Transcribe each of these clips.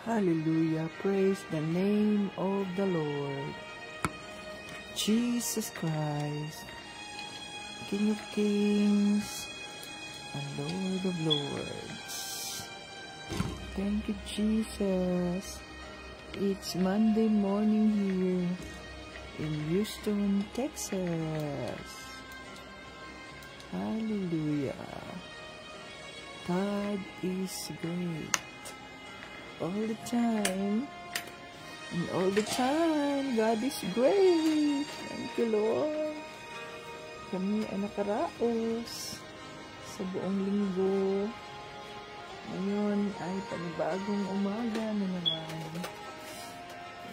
Hallelujah. Praise the name of the Lord. Jesus Christ, King of Kings and Lord of Lords. Thank you, Jesus. It's Monday morning here in Houston, Texas. Hallelujah. God is great. All the time. And all the time, God is great. Thank you, Lord. Kami ay nakaraos sa buong linggo. Ngayon ay panibagong umaga na naman.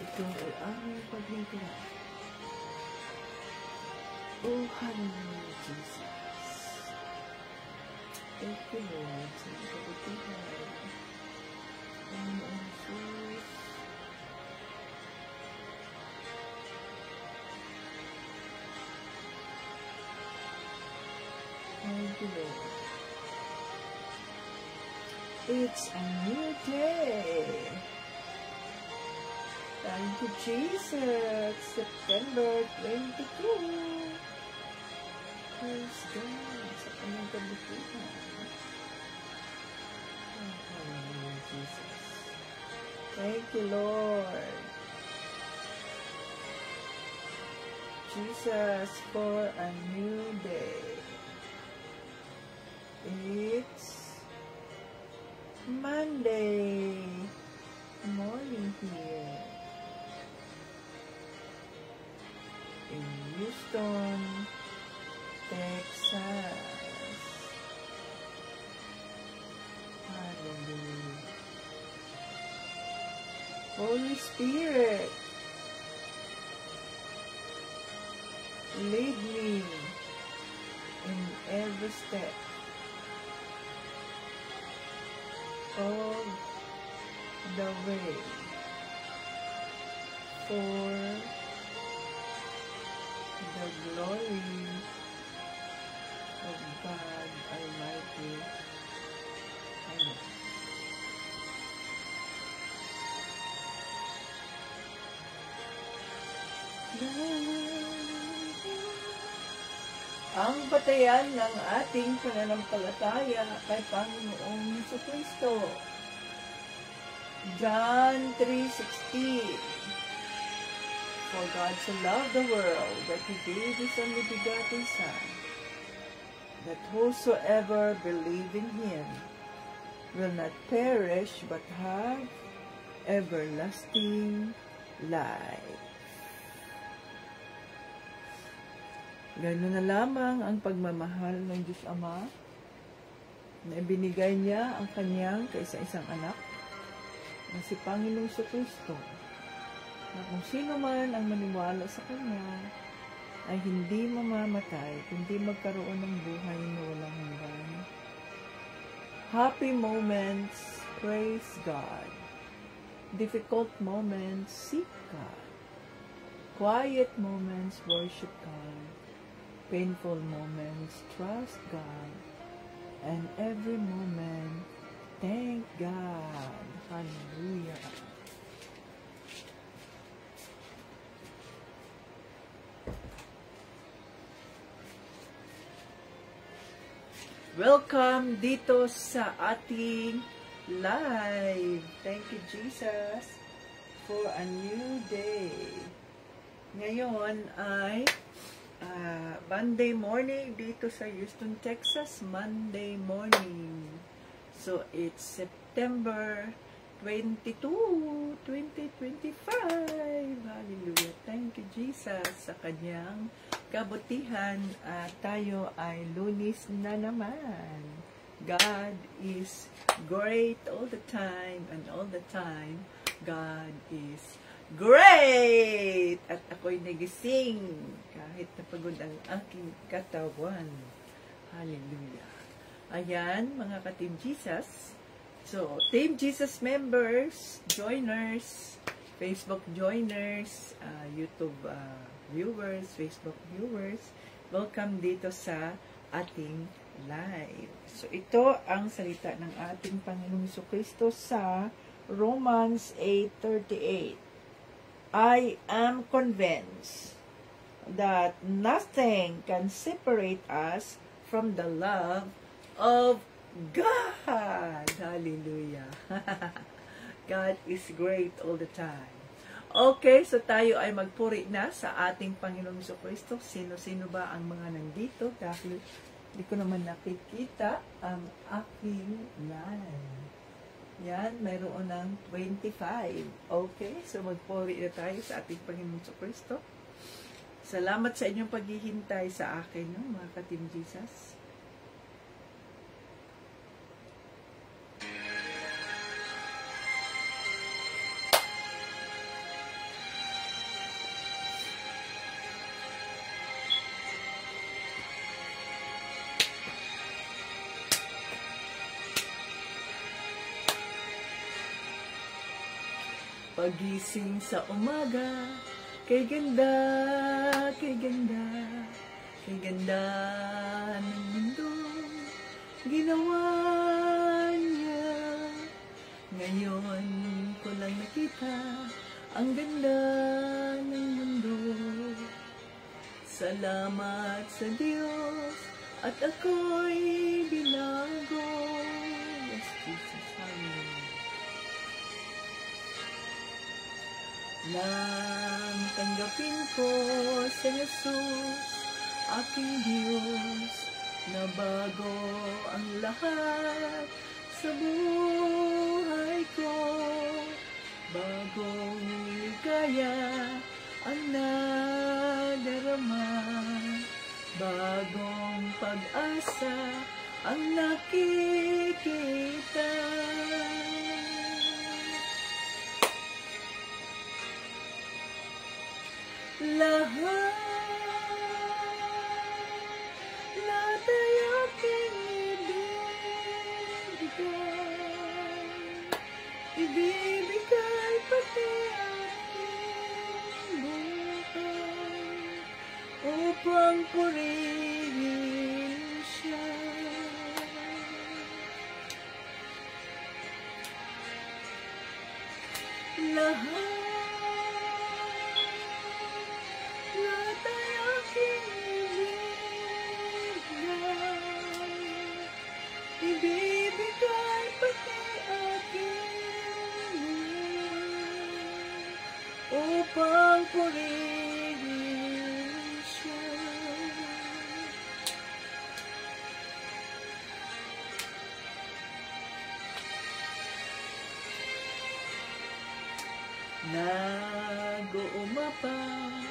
Ito ay aming paglingkod. Oh, hallelujah, Jesus. Thank you, Lord. Sa kapatihan. Panginoon Jesus. Thank you, Lord. It's a new day. Thank you, Jesus. September 22. Praise God. Sa kanyang kabutihan. Hallelujah, Jesus. Thank you, Lord. Jesus, for a new day. It's Monday morning here in Houston, Texas. Hallelujah. Holy Spirit, lead me in every step of the way for the glory of God Almighty. Amen. Ang batayan ng ating pananampalataya kay Panginoong Jesucristo. John 3:16. For God so loved the world that He gave His only begotten Son, that whosoever believe in Him will not perish but have everlasting life. Ganoon na lamang ang pagmamahal ng Diyos Ama na ibinigay niya ang kanyang kaisa-isang anak na si Panginoong Jesucristo, na kung sino man ang maniwala sa Kanya ay hindi mamamatay, kundi magkaroon ng buhay na walang hanggan. Happy moments, praise God. Difficult moments, seek God. Quiet moments, worship God. Painful moments, trust God. And every moment, thank God. Hallelujah. Welcome dito sa ating live. Thank you, Jesus, for a new day. Ngayon ay Monday morning dito sa Houston, Texas. Monday morning. So, it's September 22, 2025. Hallelujah. Thank you, Jesus, sa kanyang kabutihan. Tayo ay Lunes na naman. God is great all the time, and all the time, God is great! At ako'y nagising kahit napagod ang aking katawan. Hallelujah. Ayan, mga ka-Team Jesus. So, Team Jesus members, joiners, Facebook joiners, YouTube viewers, Facebook viewers, welcome dito sa ating live. So, ito ang salita ng ating Panginoong Jesucristo sa Romans 8:38. I am convinced that nothing can separate us from the love of God. Hallelujah. God is great all the time. Okay, so tayo ay magpuri na sa ating Panginoong Jesucristo. Sino-sino ba ang mga nandito? Dahil hindi ko naman nakikita ang aking line. Yan, mayroon ng 25. Okay, so magpuri na tayo sa ating Panginoong Jesucristo. Salamat sa inyong paghihintay sa akin, no, mga ka-Team Jesus. Pagising sa umaga, kay ganda, kay ganda, kay ganda ng mundo, ginawa niya. Ngayon ko lang nakita ang ganda ng mundo. Salamat sa Diyos at ako'y binago. Yes, Jesus, hallelujah. Nang tanggapin ko si Jesus, aking Diyos, na bago ang lahat sa buhay ko. Bagong ligaya ang nadarama, bagong pag-asa ang nakikita. Lahat ay aking ibibigay pati aking buhay upang purihin siya. Lahat ay aking ibibigay pati aking upang purihin siya. Nag-uumapang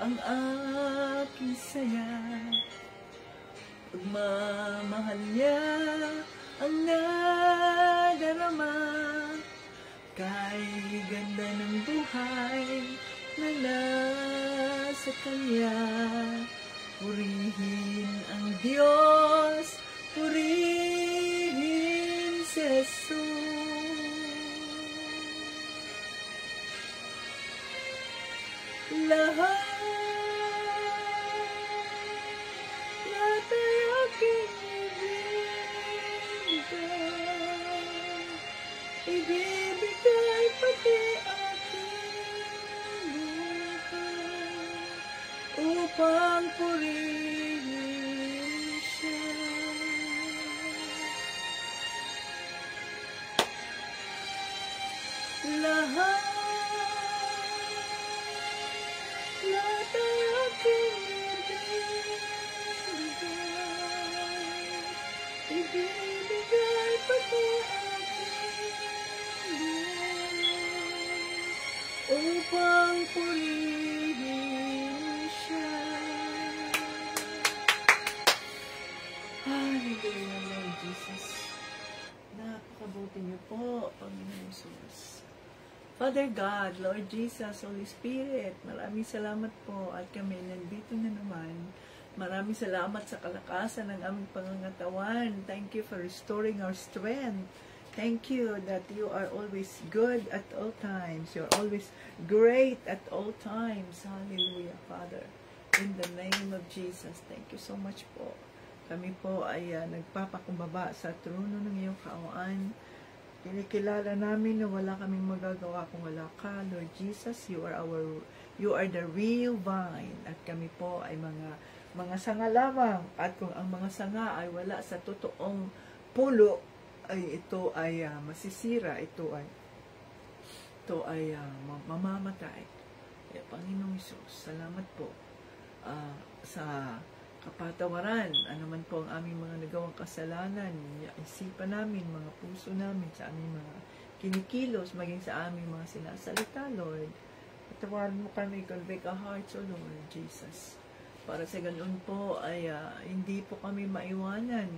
ang aking saya, pagmamahal niya ang nadarama, kay ganda ng buhay na nasa kanya. Purihin ang Diyos, purihin si Jesus. Lahat ay aking ibibigay pati aking buhay upang purihin siya. Lahat ay aking ibibigay pati aking buhay upang purihin siya. Hallelujah, Lord Jesus. Napakabuti niyo po, Panginoon Jesus. Father God, Lord Jesus, Holy Spirit, maraming salamat po at kami nandito na naman. Maraming salamat sa kalakasan ng aming pangangatawan. Thank you for restoring our strength. Thank you that you are always good at all times. You're always great at all times. Hallelujah, Father. In the name of Jesus, thank you so much po. Kami po ay nagpapakumbaba sa trono ng iyong kaawaan. Kinikilala namin na wala kaming magagawa kung wala ka, Lord Jesus. You are the real vine. At kami po ay mga sanga lamang. At kung ang mga sanga ay wala sa totoong pulo, ay ito ay masisira. Ito ay mamamatay. Kaya Panginoong Hesus, salamat po sa kapatawaran, ano man po ang aming mga nagawang kasalanan, isipan namin, mga puso namin, sa aming mga kinikilos, maging sa aming mga sinasalita, Lord. Patawaran mo kami, convict our hearts, O Lord Jesus. Para sa ganoon po ay hindi po kami maiwanan.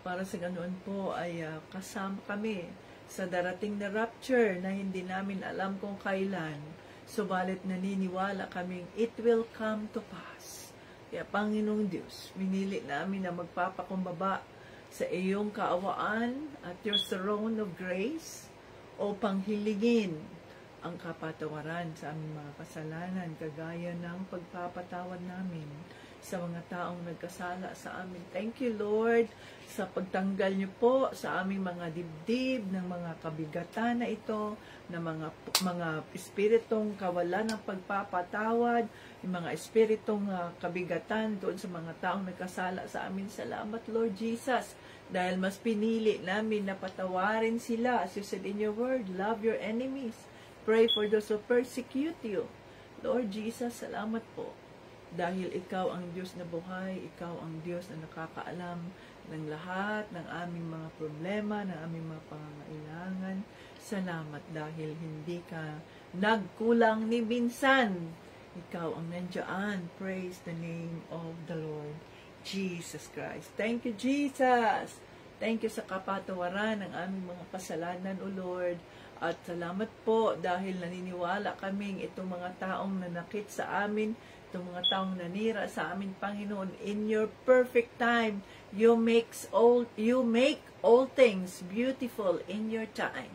Para sa ganoon po ay kasama kami sa darating na rapture na hindi namin alam kung kailan. Subalit naniniwala kaming it will come to pass. Kaya Panginoong Diyos, minili namin na magpapakumbaba sa iyong kaawaan at your throne of grace upang hiligin ang kapatawaran sa aming mga kasalanan, kagaya ng pagpapatawad namin sa mga taong nagkasala sa amin. Thank you, Lord, sa pagtanggal niyo po sa aming mga dibdib ng mga kabigatan na ito, na mga espiritong kawalan ng pagpapatawad, yung mga espiritong kabigatan doon sa mga taong nagkasala sa amin. Salamat, Lord Jesus, dahil mas pinili namin na patawarin sila. As you said in your word, love your enemies. Pray for those who persecute you. Lord Jesus, salamat po. Dahil ikaw ang Diyos na buhay, ikaw ang Diyos na nakakaalam ng lahat ng aming mga problema, ng aming mga pangangailangan. Salamat dahil hindi ka nagkulang ni minsan. Ikaw ang nandiyan. Praise the name of the Lord Jesus Christ. Thank you, Jesus. Thank you sa kapatawaran ng aming mga kasalanan, O Lord. At salamat po dahil naniniwala kaming itong mga taong nanakit sa amin, itong mga taong nanira sa amin, Panginoon, in your perfect time, you make all things beautiful in your time.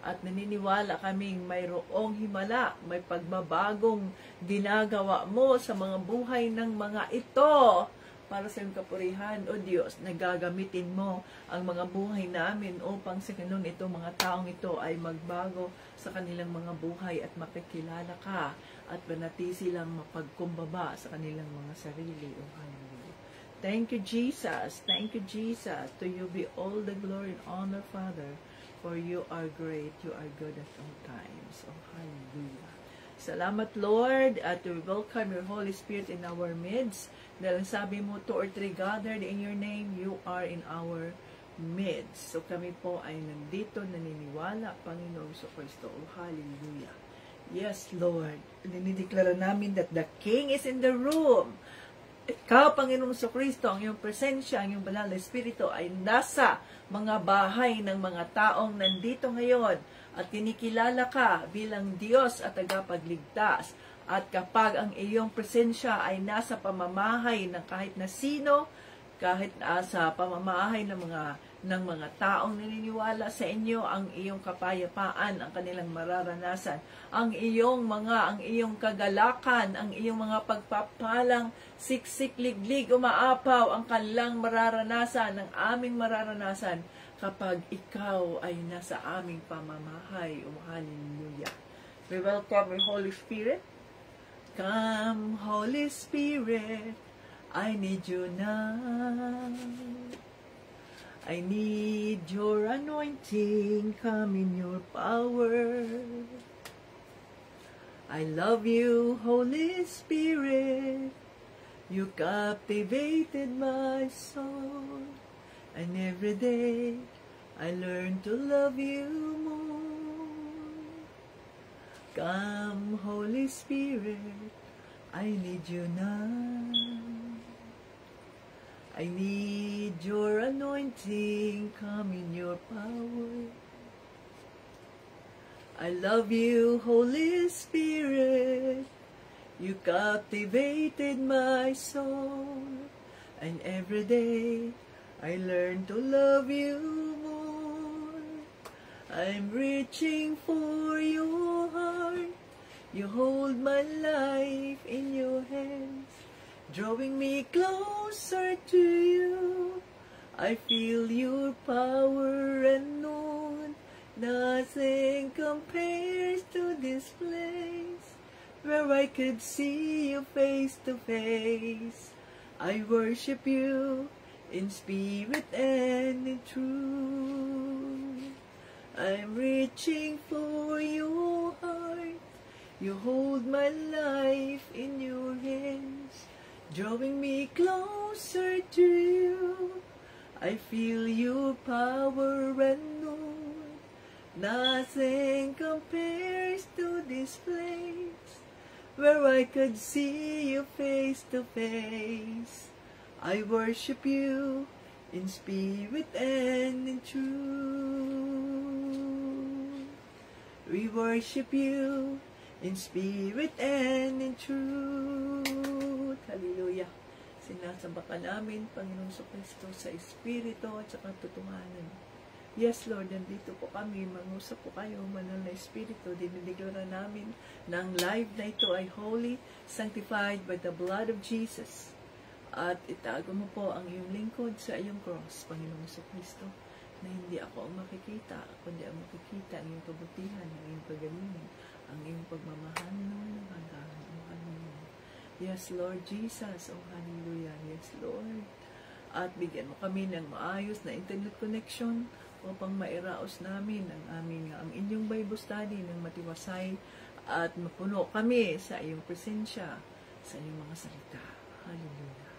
At naniniwala kaming mayroong himala, may pagbabagong ginagawa mo sa mga buhay ng mga ito. Para sa iyong kapurihan, O Diyos, nagagamitin mo ang mga buhay namin upang sa ganun itong mga taong ito ay magbago sa kanilang mga buhay at makikilala ka at manatili silang mapagkumbaba sa kanilang mga sarili. O hallelujah. Thank you, Jesus. Thank you, Jesus. To you be all the glory and honor, Father, for you are great. You are good at all times. O hallelujah. Salamat, Lord, at we welcome your Holy Spirit in our midst. Dahil sabi mo, 2 or 3 gathered in your name, you are in our midst. So kami po ay nandito, naniniwala, Panginoong Kristo. Oh, hallelujah. Yes, Lord. Dinideklara namin that the King is in the room. Ikaw, Panginoong Kristo, ang iyong presensya, ang iyong banal na Espiritu ay nasa mga bahay ng mga taong nandito ngayon at kinikilala ka bilang Diyos at tagapagligtas. At kapag ang iyong presensya ay nasa pamamahay ng kahit na sino, kahit sa pamamahay ng mga taong naniniwala sa inyo, ang iyong kapayapaan, ang kanilang mararanasan, ang iyong kagalakan, ang iyong mga pagpapalang siksik, liglig, umaapaw, ang kanilang mararanasan, ang aming mararanasan, kapag ikaw ay nasa aming pamamahay. Oh, hallelujah. We welcome your Holy Spirit. Come, Holy Spirit, I need you now. I need your anointing, come in your power. I love you, Holy Spirit, you captivated my soul. And every day, I learn to love you more. Come, Holy Spirit, I need you now. I need your anointing, come in your power. I love you, Holy Spirit, you captivated my soul. And every day, I learn to love you more. I'm reaching for your heart. You hold my life in your hands, drawing me closer to you. I feel your power and know Nothing compares to this place where I could see you face to face. I worship you in spirit and in truth. I'm reaching for your heart. You hold my life in your hands, drawing me closer to you. I feel your power and Lord. Nothing compares to this place where I could see you face to face. I worship you in spirit and in truth. We worship you in spirit and in truth. Hallelujah. Sinasamba ka namin, Panginoong Kristo, sa Espiritu at sa katotohanan. Yes, Lord, nandito po kami, mangusap po kayo, manal na Espiritu, dinideklara namin na ang live na ito ay holy, sanctified by the blood of Jesus. At itago mo po ang iyong lingkod sa iyong cross, Panginoong Kristo, na hindi ako ang makikita, kundi ang makikita ang iyong kabutihan, ang iyong pagalingan, ang iyong pagmamahal ng hanggang. Yes, Lord Jesus. Oh, hallelujah. Yes, Lord. At bigyan mo kami ng maayos na internet connection upang mairaos namin ang inyong Bible study ng matiwasay at mapuno kami sa iyong presensya, sa iyong mga salita. Hallelujah.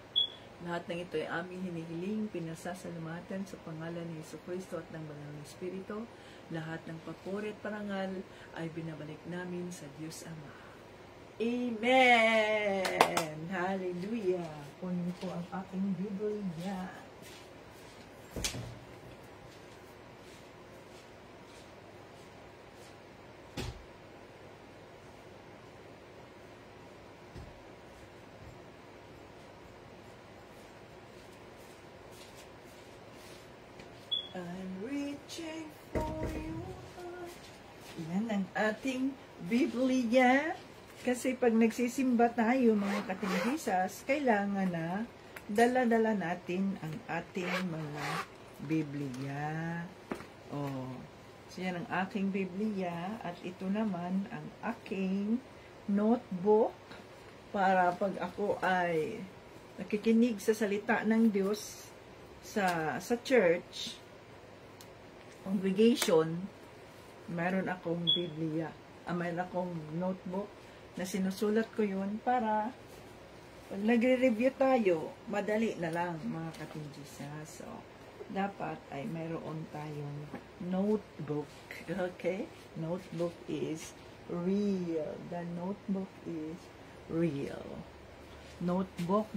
Lahat ng ito ay aming hinihiling, pinasasalamatan sa pangalan ni Jesucristo at ng Banal na Espiritu. Lahat ng papuri at parangal ay binabalik namin sa Diyos Ama. Amen! Hallelujah! Kunin ko ang aking Biblia. I'm reaching for you. Yan ang ating Biblia. Kasi pag nagsisimba tayo, mga katingisas, kailangan na dala-dala natin ang ating mga Biblia. Oh, so yan ang aking Biblia at ito naman ang aking notebook para pag ako ay nakikinig sa salita ng Diyos sa church, congregation, meron akong Biblia. Meron akong notebook na sinusulat ko yun para pag nagre-review tayo, madali na lang, mga katingisas. So, dapat ay mayroon tayong notebook. Okay? Notebook is real. The notebook is real. Notebook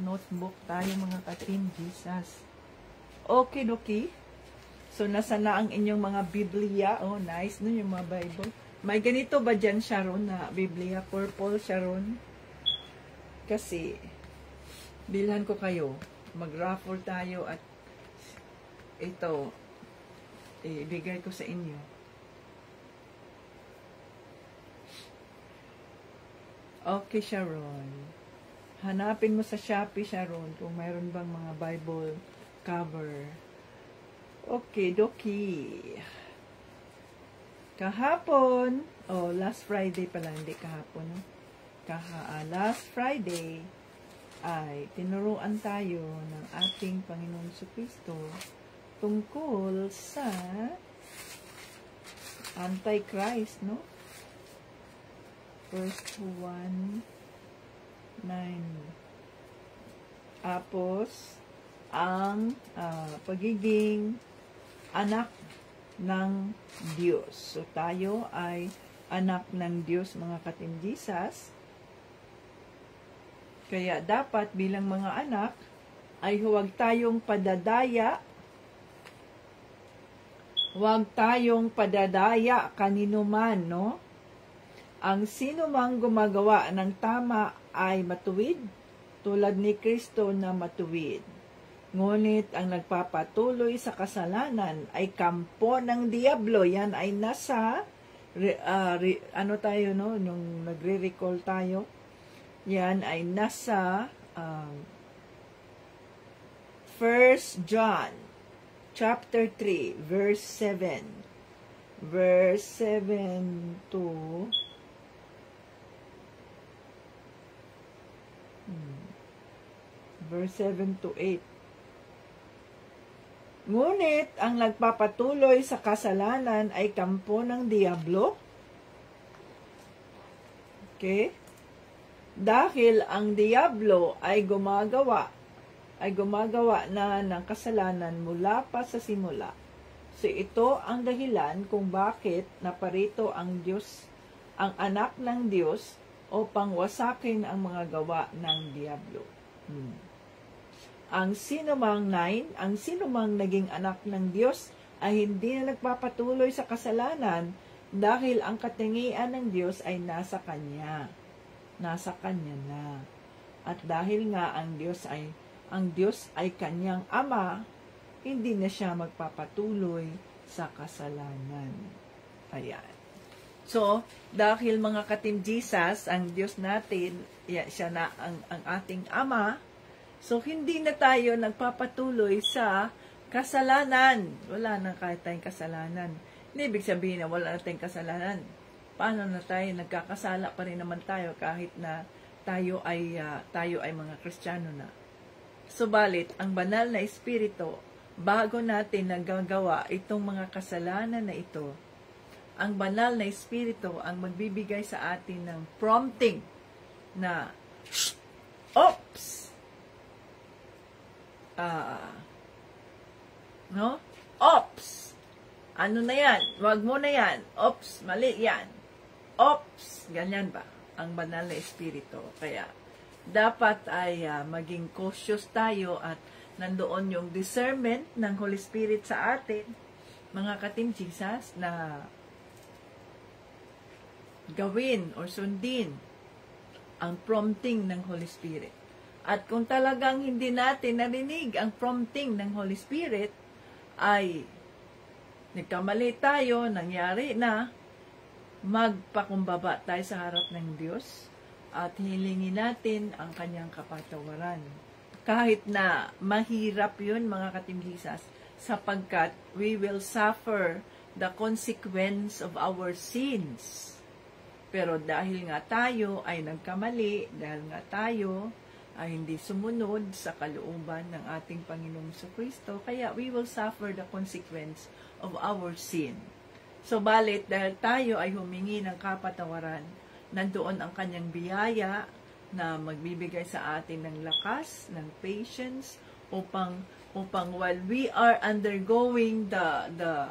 tayo, mga katingisas. Okay, dokie. So, nasa na ang inyong mga Biblia? Oh, nice, no? Yung mga Bible. May ganito ba dyan, Sharon, na Biblia? Purple, Sharon? Kasi, bilhan ko kayo. Mag-raffle tayo at ito, ibigay ko sa inyo. Okay, Sharon. Hanapin mo sa Shopee, Sharon, kung mayroon bang mga Bible cover. Okay, dokie. Kahapon, last Friday pala, hindi kahapon, no? Last Friday, ay tinuruan tayo ng ating Panginoong Jesucristo tungkol sa Antichrist, no? Verse 1:9. Tapos, ang pagiging anak ng Diyos. So, tayo ay anak ng Diyos, mga katingisas. Kaya dapat bilang mga anak ay huwag tayong padadaya. Huwag tayong padadaya kanino man, no? Ang sino mang gumagawa ng tama ay matuwid, tulad ni Kristo na matuwid. Ngunit ang nagpapatuloy sa kasalanan ay kampo ng diablo. Yan ay nasa, ano tayo, no? Nung nagre-recall tayo, yan ay nasa 1 John chapter 3, verse 7. verse 7 to verse 7 to 8. Ngunit ang nagpapatuloy sa kasalanan ay kampo ng diablo. Okay? Dahil ang diablo ay gumagawa na ng kasalanan mula pa sa simula. So ito ang dahilan kung bakit naparito ang Diyos, ang anak ng Diyos, upang wasakin ang mga gawa ng diablo. Ang sinumang naging anak ng Diyos ay hindi na nagpapatuloy sa kasalanan dahil ang katingian ng Diyos ay nasa Kanya. Nasa Kanya na. At dahil nga ang Diyos ay Kanyang Ama, hindi na siya magpapatuloy sa kasalanan. Ayan. So, dahil mga ka-Team Jesus, ang Diyos natin, siya na ang ating Ama, so, hindi na tayo nagpapatuloy sa kasalanan. Wala na kahit tayong kasalanan. Hindi ibig sabihin na wala na tayong kasalanan. Paano na tayo? Nagkakasala pa rin naman tayo kahit na tayo ay mga Kristiyano na. Subalit, ang banal na Espiritu, bago natin nagagawa itong mga kasalanan na ito, ang banal na Espiritu ang magbibigay sa atin ng prompting na, oops! No? Ops! Ano na yan? Wag mo na yan. Ops! Mali yan. Ops! Ganyan ba? Ang banal na Espiritu. Kaya, dapat ay maging cautious tayo at nandoon yung discernment ng Holy Spirit sa atin, mga ka-Team Jesus, na gawin or sundin ang prompting ng Holy Spirit. At kung talagang hindi natin narinig ang prompting ng Holy Spirit, ay nagkamali tayo, nangyari na, magpakumbaba tayo sa harap ng Diyos at hilingin natin ang Kanyang kapatawaran. Kahit na mahirap yun, mga ka-Team Jesus, sapagkat we will suffer the consequence of our sins. Pero dahil nga tayo ay nagkamali, dahil nga tayo ay hindi sumunod sa kalooban ng ating Panginoong Kristo, kaya we will suffer the consequence of our sin. So, balit, dahil tayo ay humingi ng kapatawaran, nandoon ang Kanyang biyaya na magbibigay sa atin ng lakas, ng patience, upang while we are undergoing the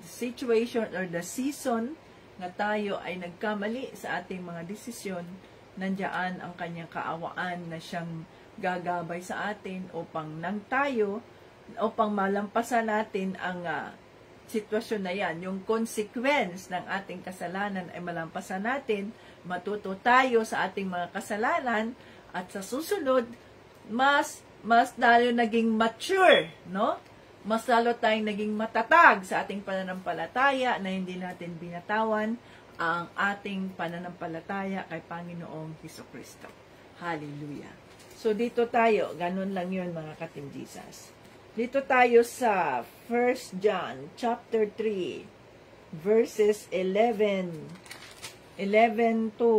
situation or the season na tayo ay nagkamali sa ating mga desisyon, nandiyan ang Kanyang kaawaan na siyang gagabay sa atin upang upang malampasan natin ang sitwasyon na yan. Yung consequence ng ating kasalanan ay malampasan natin, matuto tayo sa ating mga kasalanan, at sa susunod, mas lalo naging mature, no? Mas lalo tayong naging matatag sa ating pananampalataya na hindi natin binatawan ang ating pananampalataya kay Panginoong Hesukristo. Hallelujah. So, dito tayo, ganun lang yun, mga ka-Team Jesus. Dito tayo sa 1 John chapter 3, verses 11 to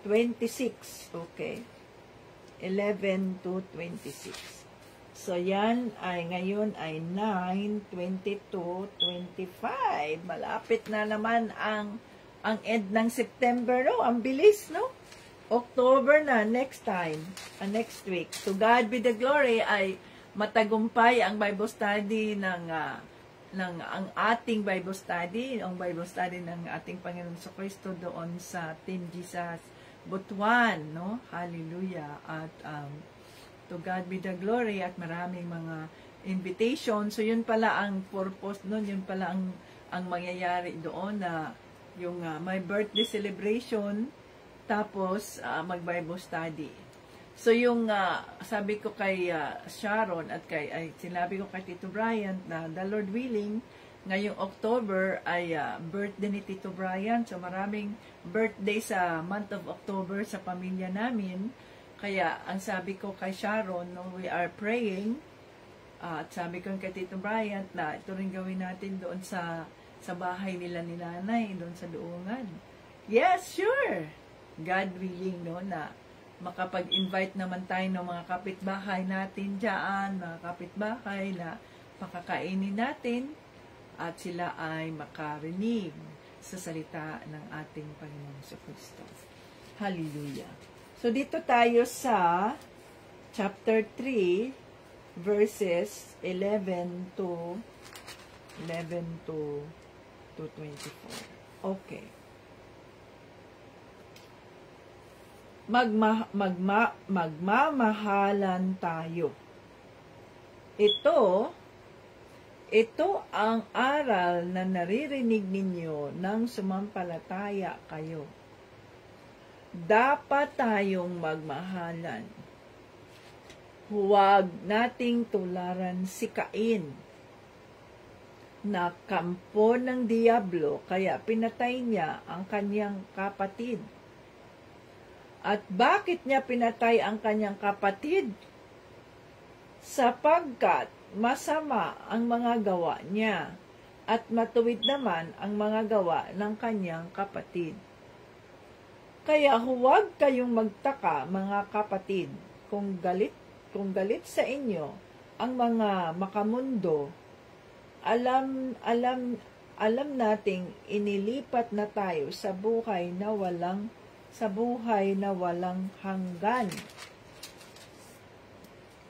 26. Okay. 11 to 26. So, yan ay ngayon ay 9, 22, 25. Malapit na naman ang end ng September, no? Ang bilis, no? October na, next week. To God be the glory, ay matagumpay ang Bible study ng ang ating Bible study, ang Bible study ng ating Panginoong Kristo doon sa Team Jesus Butuan, no? Hallelujah. At to God be the glory, at maraming mga invitation. So, yun pala ang purpose nun, yun pala ang mangyayari doon, na yung my birthday celebration, tapos mag-Bible study. So, yung sabi ko kay Sharon at sinabi ko kay Tito Brian na the Lord willing, ngayong October ay birthday ni Tito Brian. So, maraming birthday sa month of October sa pamilya namin. Kaya, ang sabi ko kay Sharon, no, we are praying At sabi ko kay Tito Bryant na ito rin gawin natin doon sa bahay nila ni nanay, doon sa Duungan. Yes, sure! God willing, no, na makapag-invite naman tayo ng mga kapitbahay natin dyan, mga kapitbahay na pakakainin natin at sila ay makarinig sa salita ng ating Panginoong Kristo. Hallelujah! So, dito tayo sa chapter 3, verses 11 to 24. Okay. Magmamahalan tayo. Ito ang aral na naririnig ninyo nang sumampalataya kayo. Dapat tayong magmahalan. Huwag nating tularan si Cain, na kampo ng Diablo, kaya pinatay niya ang kanyang kapatid. At bakit niya pinatay ang kanyang kapatid? Sapagkat masama ang mga gawa niya, at matuwid naman ang mga gawa ng kanyang kapatid. Kaya huwag kayong magtaka, mga kapatid, kung galit sa inyo ang mga makamundo. Alam nating inilipat na tayo sa buhay na walang hanggan.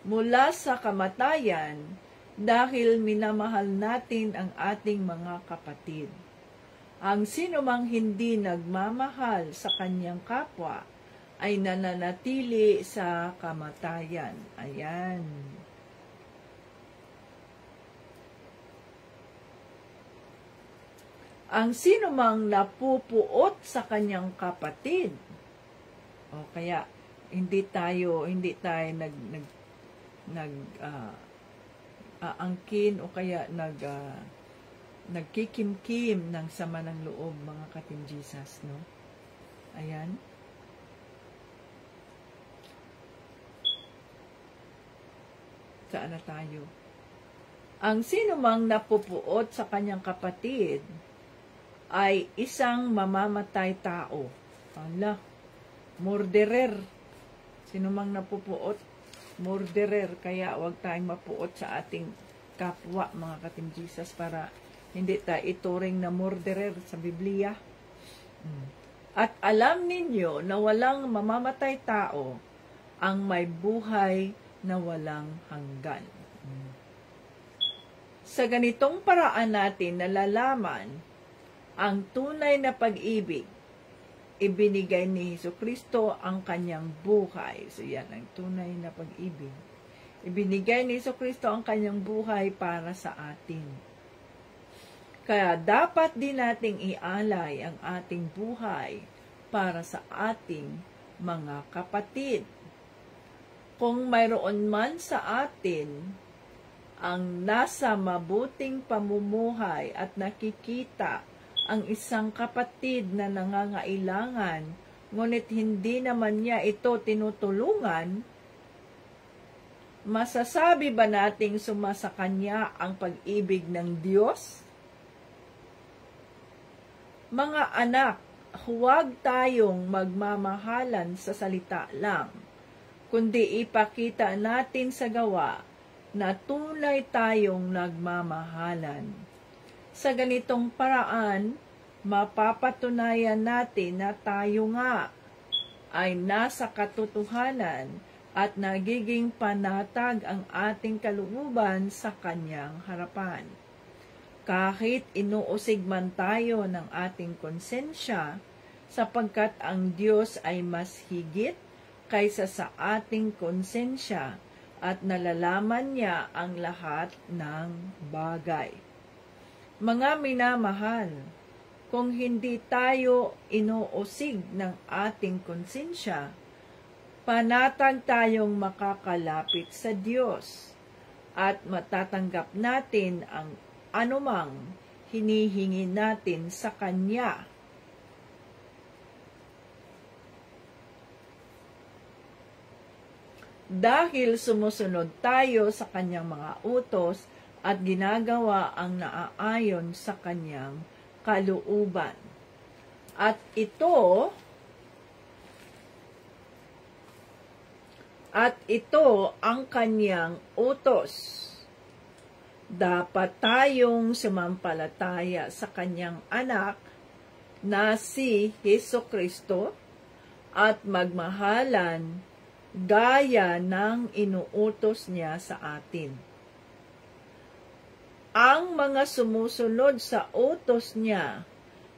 Mula sa kamatayan, dahil minamahal natin ang ating mga kapatid. Ang sinumang hindi nagmamahal sa kanyang kapwa ay nananatili sa kamatayan. Ayan. Ang sinumang napupuot sa kanyang kapatid, o kaya hindi tayo angkin o kaya nagkikimkim ng sama ng loob, mga ka-Team Jesus, no? Ayan. Saan na tayo? Ang sinumang napupuot sa kanyang kapatid ay isang mamamatay tao. Ala, murderer. Sinumang napupuot, murderer. Kaya huwag tayong mapuot sa ating kapwa, mga ka-Team Jesus, para hindi tayo ituring na murderer sa Biblia. At alam ninyo na walang mamamatay tao ang may buhay na walang hanggan. Sa ganitong paraan natin nalalaman ang tunay na pag-ibig. Ibinigay ni Jesucristo ang kanyang buhay. So yan ang tunay na pag-ibig. Ibinigay ni Jesucristo ang kanyang buhay para sa atin. Kaya dapat din nating ialay ang ating buhay para sa ating mga kapatid. Kung mayroon man sa atin ang nasa mabuting pamumuhay at nakikita ang isang kapatid na nangangailangan, ngunit hindi naman niya ito tinutulungan, masasabi ba nating sumasa kanya ang pag-ibig ng Diyos? Mga anak, huwag tayong magmamahalan sa salita lang, kundi ipakita natin sa gawa na tunay tayong nagmamahalan. Sa ganitong paraan, mapapatunayan natin na tayo nga ay nasa katotohanan at nagiging panatag ang ating kalooban sa kanyang harapan. Kahit inuusig man tayo ng ating konsensya, sapagkat ang Diyos ay mas higit kaysa sa ating konsensya at nalalaman niya ang lahat ng bagay. Mga minamahal, kung hindi tayo inuusig ng ating konsensya, panatag tayong makakalapit sa Diyos at matatanggap natin ang anumang hinihingi natin sa Kanya. dahil sumusunod tayo sa kanyang mga utos at ginagawa ang naaayon sa kanyang kalooban. At ito ang kanyang utos. Dapat tayong sumampalataya sa kanyang anak na si Hesukristo at magmahalan gaya ng inuutos niya sa atin. Ang mga sumusunod sa utos niya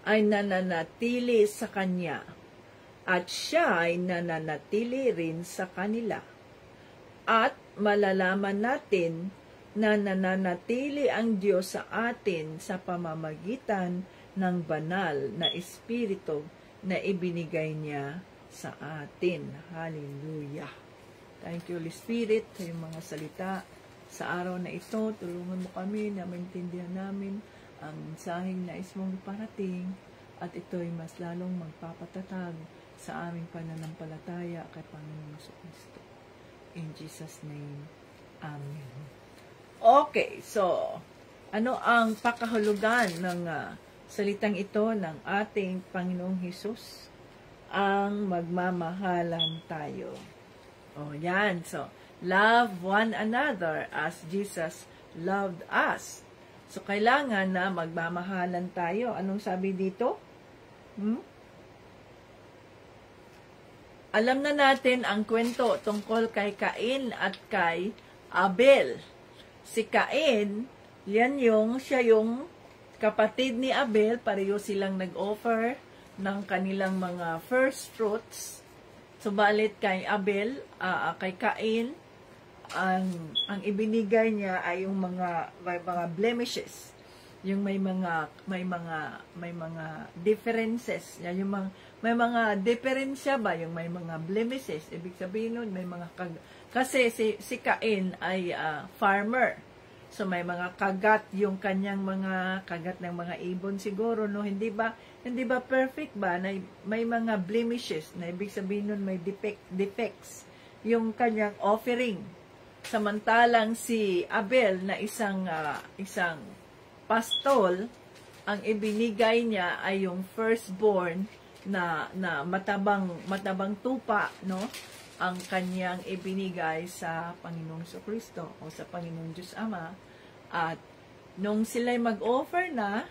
ay nananatili sa kanya at siya ay nananatili rin sa kanila. At malalaman natin na nananatili ang Diyos sa atin sa pamamagitan ng banal na Espiritu na ibinigay niya sa atin. Hallelujah. Thank you, Holy Spirit, sa iyong mga salita. Sa araw na ito, tulungan mo kami na maintindihan namin ang mensaheng nais mong parating at ito'y mas lalong magpapatatag sa aming pananampalataya kay Panginoong Jesucristo. In Jesus' name, Amen. Okay, so, ano ang pakahulugan ng salitang ito ng ating Panginoong Hesus? Ang magmamahalan tayo. O, yan. So, love one another as Jesus loved us. So, kailangan na magmamahalan tayo. Anong sabi dito? Alam na natin ang kwento tungkol kay Cain at kay Abel. Si Cain, siya yung kapatid ni Abel, pareho silang nag-offer ng kanilang mga first fruits. Subalit kay Abel, kay Cain, ang ibinigay niya ay yung may mga blemishes, yung may mga differences, yung may mga diferensya ba, yung may mga blemishes. Ibig sabihin nun, may mga kasi si Cain ay farmer. So may mga kagat yung kanyang mga kagat ng mga ibon siguro, no? Hindi ba perfect ba na may mga blemishes, na ibig sabihin nun may defects yung kanyang offering. Samantalang si Abel na isang pastol, ang ibinigay niya ay yung firstborn na matabang tupa, no? Ang kanyang ibinigay sa Panginoong Jesucristo o sa Panginoong Diyos Ama. At nung sila'y mag-offer na,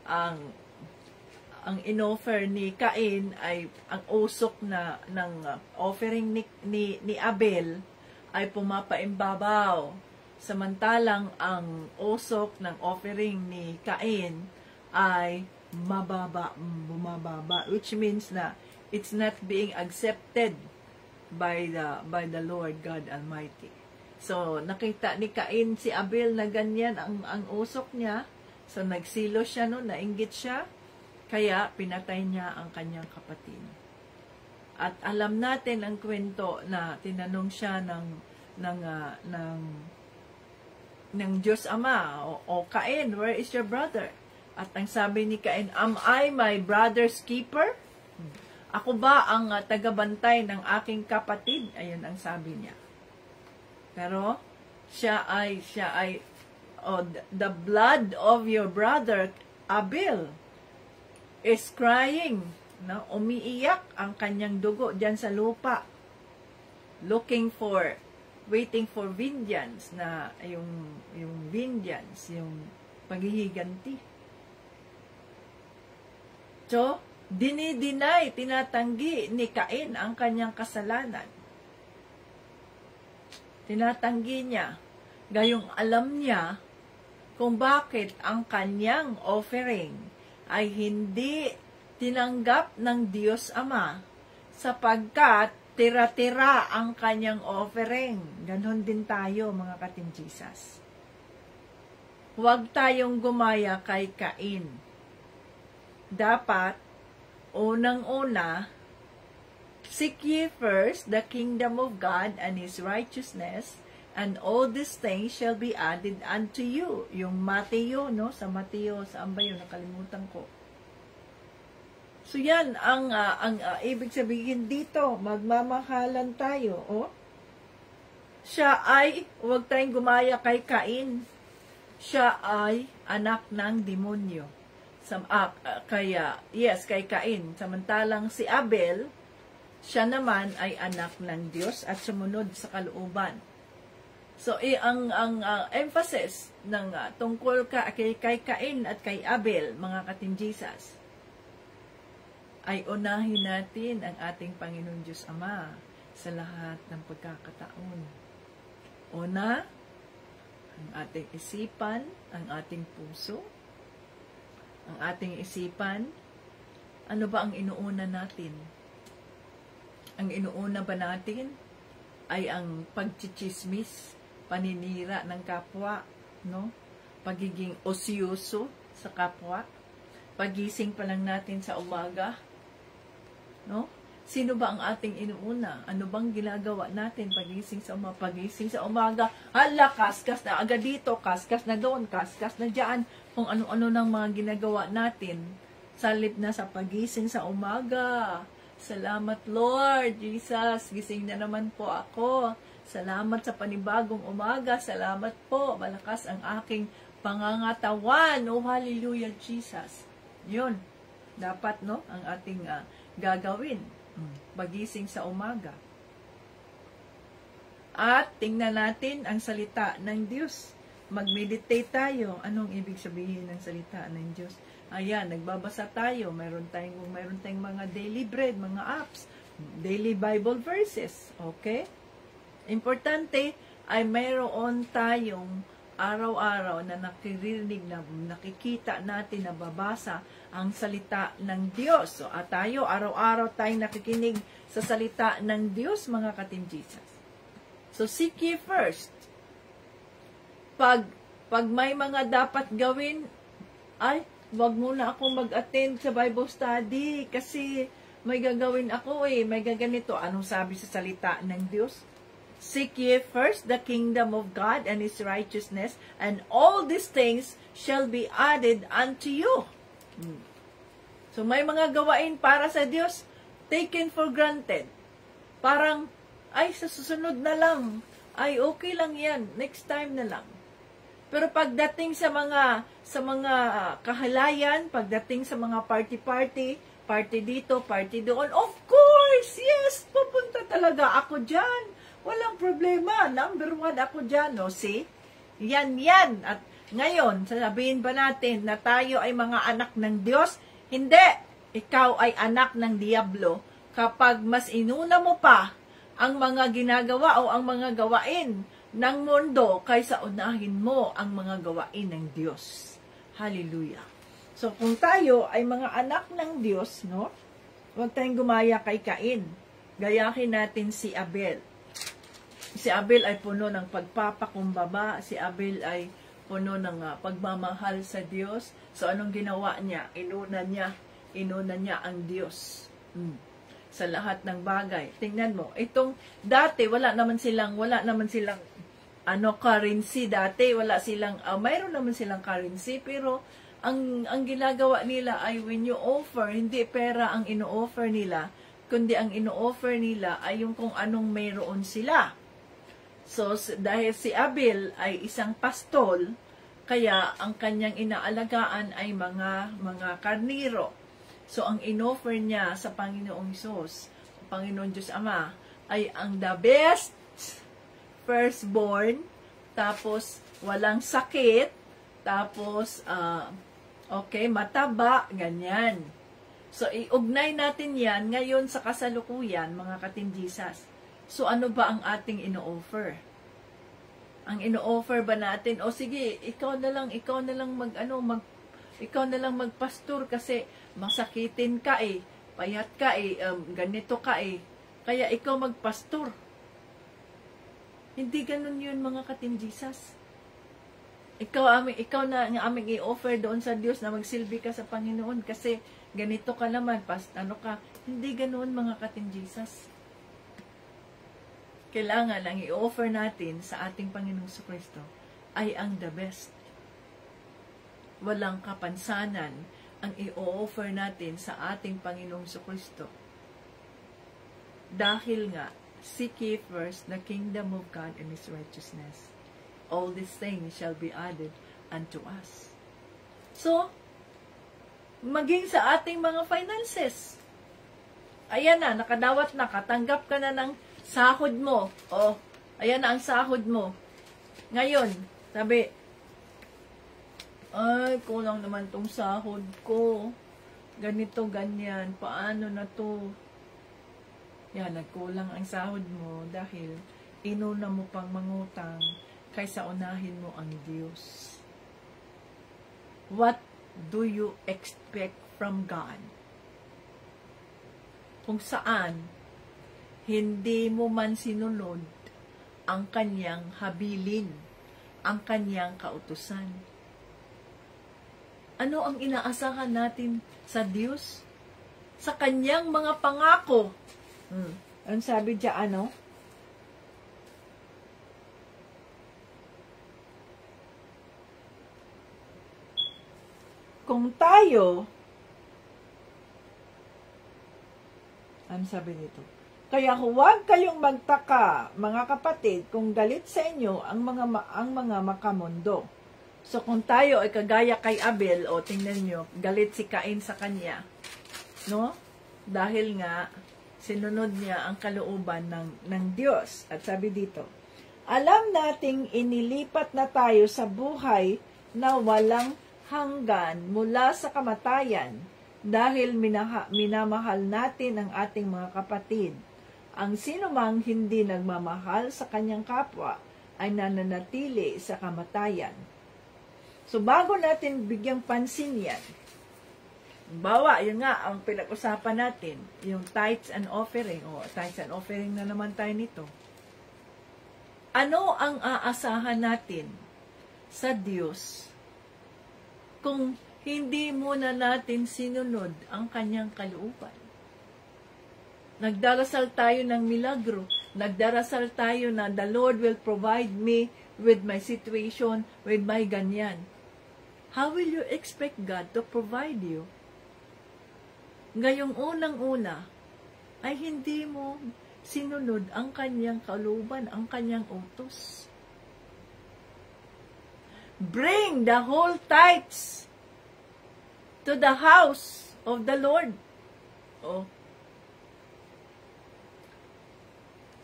ang in-offer ni Cain ay ang usok ng offering ni Abel ay pumapaimbabaw. Samantalang ang usok ng offering ni Cain ay bumababa, which means na it's not being accepted by the Lord God Almighty. So, nakita ni Cain si Abel na ganyan ang usok niya. So, nagsilo siya, no? Nainggit siya. Kaya, pinatay niya ang kanyang kapatid. At alam natin ang kwento na tinanong siya ng Diyos Ama, o Cain, where is your brother? At ang sabi ni Cain, am I my brother's keeper? Ako ba ang tagabantay ng aking kapatid? Ayun ang sabi niya. Pero, siya ay, the blood of your brother, Abel, is crying. No? Umiiyak ang kanyang dugo dyan sa lupa. Waiting for vengeance, na yung vengeance, yung paghihiganti. So, tinatanggi ni Cain ang kanyang kasalanan. Tinatanggi niya. Gayong alam niya kung bakit ang kanyang offering ay hindi tinanggap ng Diyos Ama, sapagkat tira-tira ang kanyang offering. Ganon din tayo, mga katinjisas. Huwag tayong gumaya kay Cain. Dapat, unang-una, seek ye first the kingdom of God and His righteousness, and all these things shall be added unto you. Yung Mateo, no? Sa Mateo, saan ba yun? Nakalimutan ko. So yan, ang ibig sabihin dito, magmamahalan tayo, oh. Siya ay, huwag tayong gumaya kay Cain. Siya ay anak ng demonyo. Kay Cain. Samantalang si Abel, siya naman ay anak ng Diyos at sumunod sa kalooban. So, ang emphasis ng tungkol kay Cain at kay Abel, mga katinjisas, ay unahin natin ang ating Panginoon Diyos Ama sa lahat ng pagkakataon. Una, ang ating isipan, ang ating puso, ang ating isipan, ano ba ang inuuna natin? Ang inuuna ba natin ay ang pagchichismis, paninira ng kapwa, no? Pagiging osyoso sa kapwa, pagising pa lang natin sa umaga, no? Sino ba ang ating inuuna? Ano bang ginagawa natin pagising sa umaga? Pagising sa umaga, hala, kaskas na agad dito, kaskas na doon, kaskas na dyan, kung ano-ano ng mga ginagawa natin, salip na sa pagising sa umaga. Salamat, Lord Jesus, gising na naman po ako. Salamat sa panibagong umaga, salamat po, malakas ang aking pangangatawan. Oh, hallelujah, Jesus. Yun, dapat, no, ang ating gagawin. Pagising sa umaga. At tingnan natin ang salita ng Diyos. Mag-meditate tayo. Anong ibig sabihin ng salita ng Diyos? Ayan, nagbabasa tayo. Mayroon tayong mga daily bread, mga apps, daily Bible verses. Okay? Importante ay mayroon tayong araw-araw na nakirinig, na nakikita natin, nababasa ang salita ng Diyos. So, at tayo, araw-araw tayong nakikinig sa salita ng Diyos, mga katinjisas. So, seek ye first. Pag may mga dapat gawin, ay, wag muna ako mag-attend sa Bible study kasi may gagawin ako may gaganito. Anong sabi sa salita ng Diyos? Seek ye first the kingdom of God and His righteousness, and all these things shall be added unto you. So, may mga gawain para sa Diyos, taken for granted. Parang, ay, sa susunod na lang. Ay, okay lang yan. Next time na lang. Pero pagdating sa mga kahalayan, pagdating sa mga party dito, party doon, of course, yes, pupunta talaga ako dyan. Walang problema. Number 1 ako dyan, no? See? Yan. At ngayon, sasabihin ba natin na tayo ay mga anak ng Diyos? Hindi. Ikaw ay anak ng Diablo kapag mas inuna mo pa ang mga ginagawa o ang mga gawain ng mundo kaysa unahin mo ang mga gawain ng Diyos. Hallelujah. So, kung tayo ay mga anak ng Diyos, no? Huwag tayong gumaya kay Cain. Gayahin natin si Abel. Si Abel ay puno ng pagpapakumbaba. Si Abel ay puno ng pagmamahal sa Diyos. So, anong ginawa niya? Inuna niya ang Diyos. Sa lahat ng bagay. Tingnan mo, itong dati, wala naman silang currency dati. Mayroon naman silang currency, pero ang ginagawa nila ay when you offer, hindi pera ang ino-offer nila, kundi ang ino-offer nila ay yung kung anong mayroon sila. So, dahil si Abel ay isang pastol, kaya ang kanyang inaalagaan ay mga karniro. So, ang inoffer niya sa Panginoong Hesus, Panginoon Diyos Ama, ay ang the best firstborn, tapos walang sakit, tapos, mataba, ganyan. So, iugnay natin yan ngayon sa kasalukuyan, mga katinjisas. So, ano ba ang ating ino-offer? Ang ino-offer ba natin, sige, ikaw na lang magpastor kasi masakitin ka payat ka ganito ka kaya ikaw magpastor. Hindi ganun yun, mga katinjisas. Ikaw na ang aming i-offer doon sa Diyos na magsilbi ka sa Panginoon kasi ganito ka naman, hindi ganun, mga katinjisas. Kailangan ang i-offer natin sa ating Panginoong Kristo ay ang the best. Walang kapansanan ang i-offer natin sa ating Panginoong Kristo. Dahil nga, Seek ye first the kingdom of God and His righteousness. All these things shall be added unto us. So, maging sa ating mga finances. Ayan na, nakadawat na, katanggap ka na ng sahod mo. O, ayan na ang sahod mo. Ngayon, sabi, ay, kulang naman tong sahod ko. Ganito, ganyan. Paano na to? Yan, nagkulang ang sahod mo dahil inuna mo pang mangutang kaysa unahin mo ang Diyos. What do you expect from God? Kung saan hindi mo man sinunod ang kanyang habilin, ang kanyang kautusan. Ano ang inaasahan natin sa Diyos? Sa kanyang mga pangako. Ang sabi diyan, ano? Kung tayo, ano sabi dito? Kaya huwag kayong magtaka, mga kapatid, kung galit sa inyo ang mga makamundo. So kung tayo ay kagaya kay Abel, o tingnan nyo, galit si Cain sa kanya, no? Dahil nga sinunod niya ang kalooban ng Diyos. At sabi dito, alam nating inilipat na tayo sa buhay na walang hanggan mula sa kamatayan dahil minamahal natin ang ating mga kapatid. Ang sinumang hindi nagmamahal sa kanyang kapwa ay nananatili sa kamatayan. So bago natin bigyang pansin yan, bawa, yun nga, ang pinag-usapan natin, yung tithes and offering. O, tithes and offering na naman tayo nito. Ano ang aasahan natin sa Diyos kung hindi muna natin sinunod ang kanyang kalooban? Nagdarasal tayo ng milagro. Nagdarasal tayo na the Lord will provide me with my situation, with my ganyan. How will you expect God to provide you? Ngayong unang-una ay hindi mo sinunod ang kanyang kalooban, ang kanyang utos. Bring the whole tithes to the house of the Lord. Oh.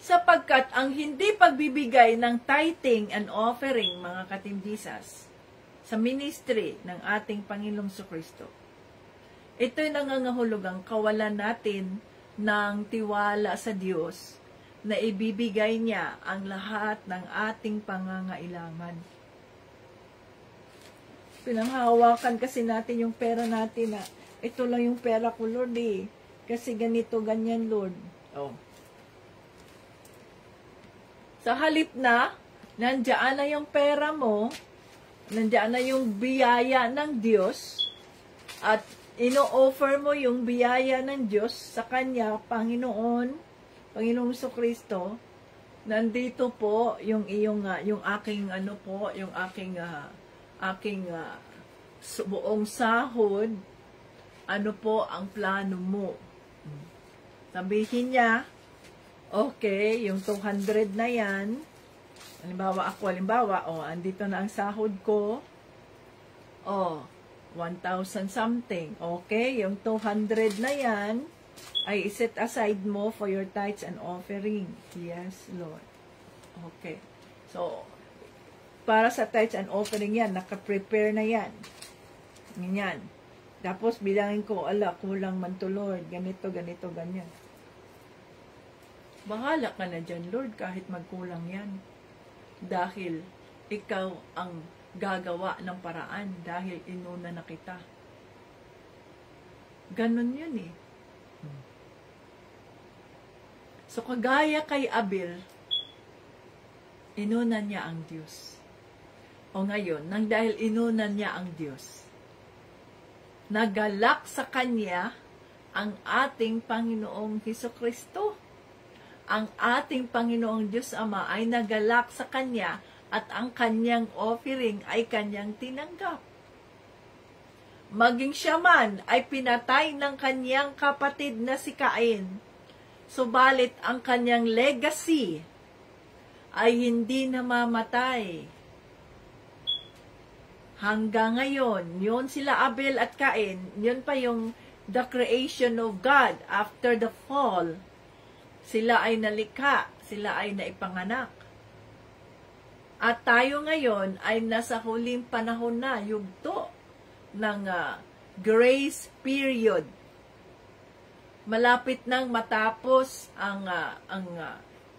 Sapagkat ang hindi pagbibigay ng tithing and offering, mga katimbisas, sa ministry ng ating Panginoong Jesucristo, ito'y nangangahulugang kawalan natin ng tiwala sa Diyos na ibibigay niya ang lahat ng ating pangangailangan. Pinanghahawakan kasi natin yung pera natin na ito lang yung pera ko, Lord, eh. Kasi ganito, ganyan, Lord. Oh. Sa halip na, nandiyan na yung pera mo, nandiyan na yung biyaya ng Diyos, at ino-offer mo yung biyaya ng Diyos sa Kanya, Panginoong Jesucristo. Nandito po yung iyong yung aking yung aking buong sahod. Ano po ang plano mo? Sabihin niya, okay, yung 200 na yan. Halimbawa, andito na ang sahod ko. 1,000 something. Okay, yung 200 na yan, ay set aside mo for your tithes and offering. Yes, Lord. Okay. So, para sa tithes and offering yan, naka-prepare na yan. Ganyan. Tapos, bilangin ko, kulang man to, Lord. Ganito, ganyan. Bahala ka na dyan, Lord, kahit magkulang yan. Dahil, ikaw ang gagawa ng paraan dahil inuna na kita. Ganon yun eh. So, kagaya kay Abel, inuna niya ang Diyos. O ngayon, nang dahil inuna niya ang Diyos, nagalak sa Kanya ang ating Panginoong Jesucristo. Ang ating Panginoong Diyos Ama ay nagalak sa Kanya at ang Kanyang offering ay Kanyang tinanggap. Maging siya man ay pinatay ng Kanyang kapatid na si Cain, Subalit ang kanyang legacy ay hindi namamatay. Hanggang ngayon, yun sila Abel at Cain, yun pa yung the creation of God after the fall. Sila ay nalikha, sila ay naipanganak. At tayo ngayon ay nasa huling panahon na, yugto ng grace period. Malapit nang matapos ang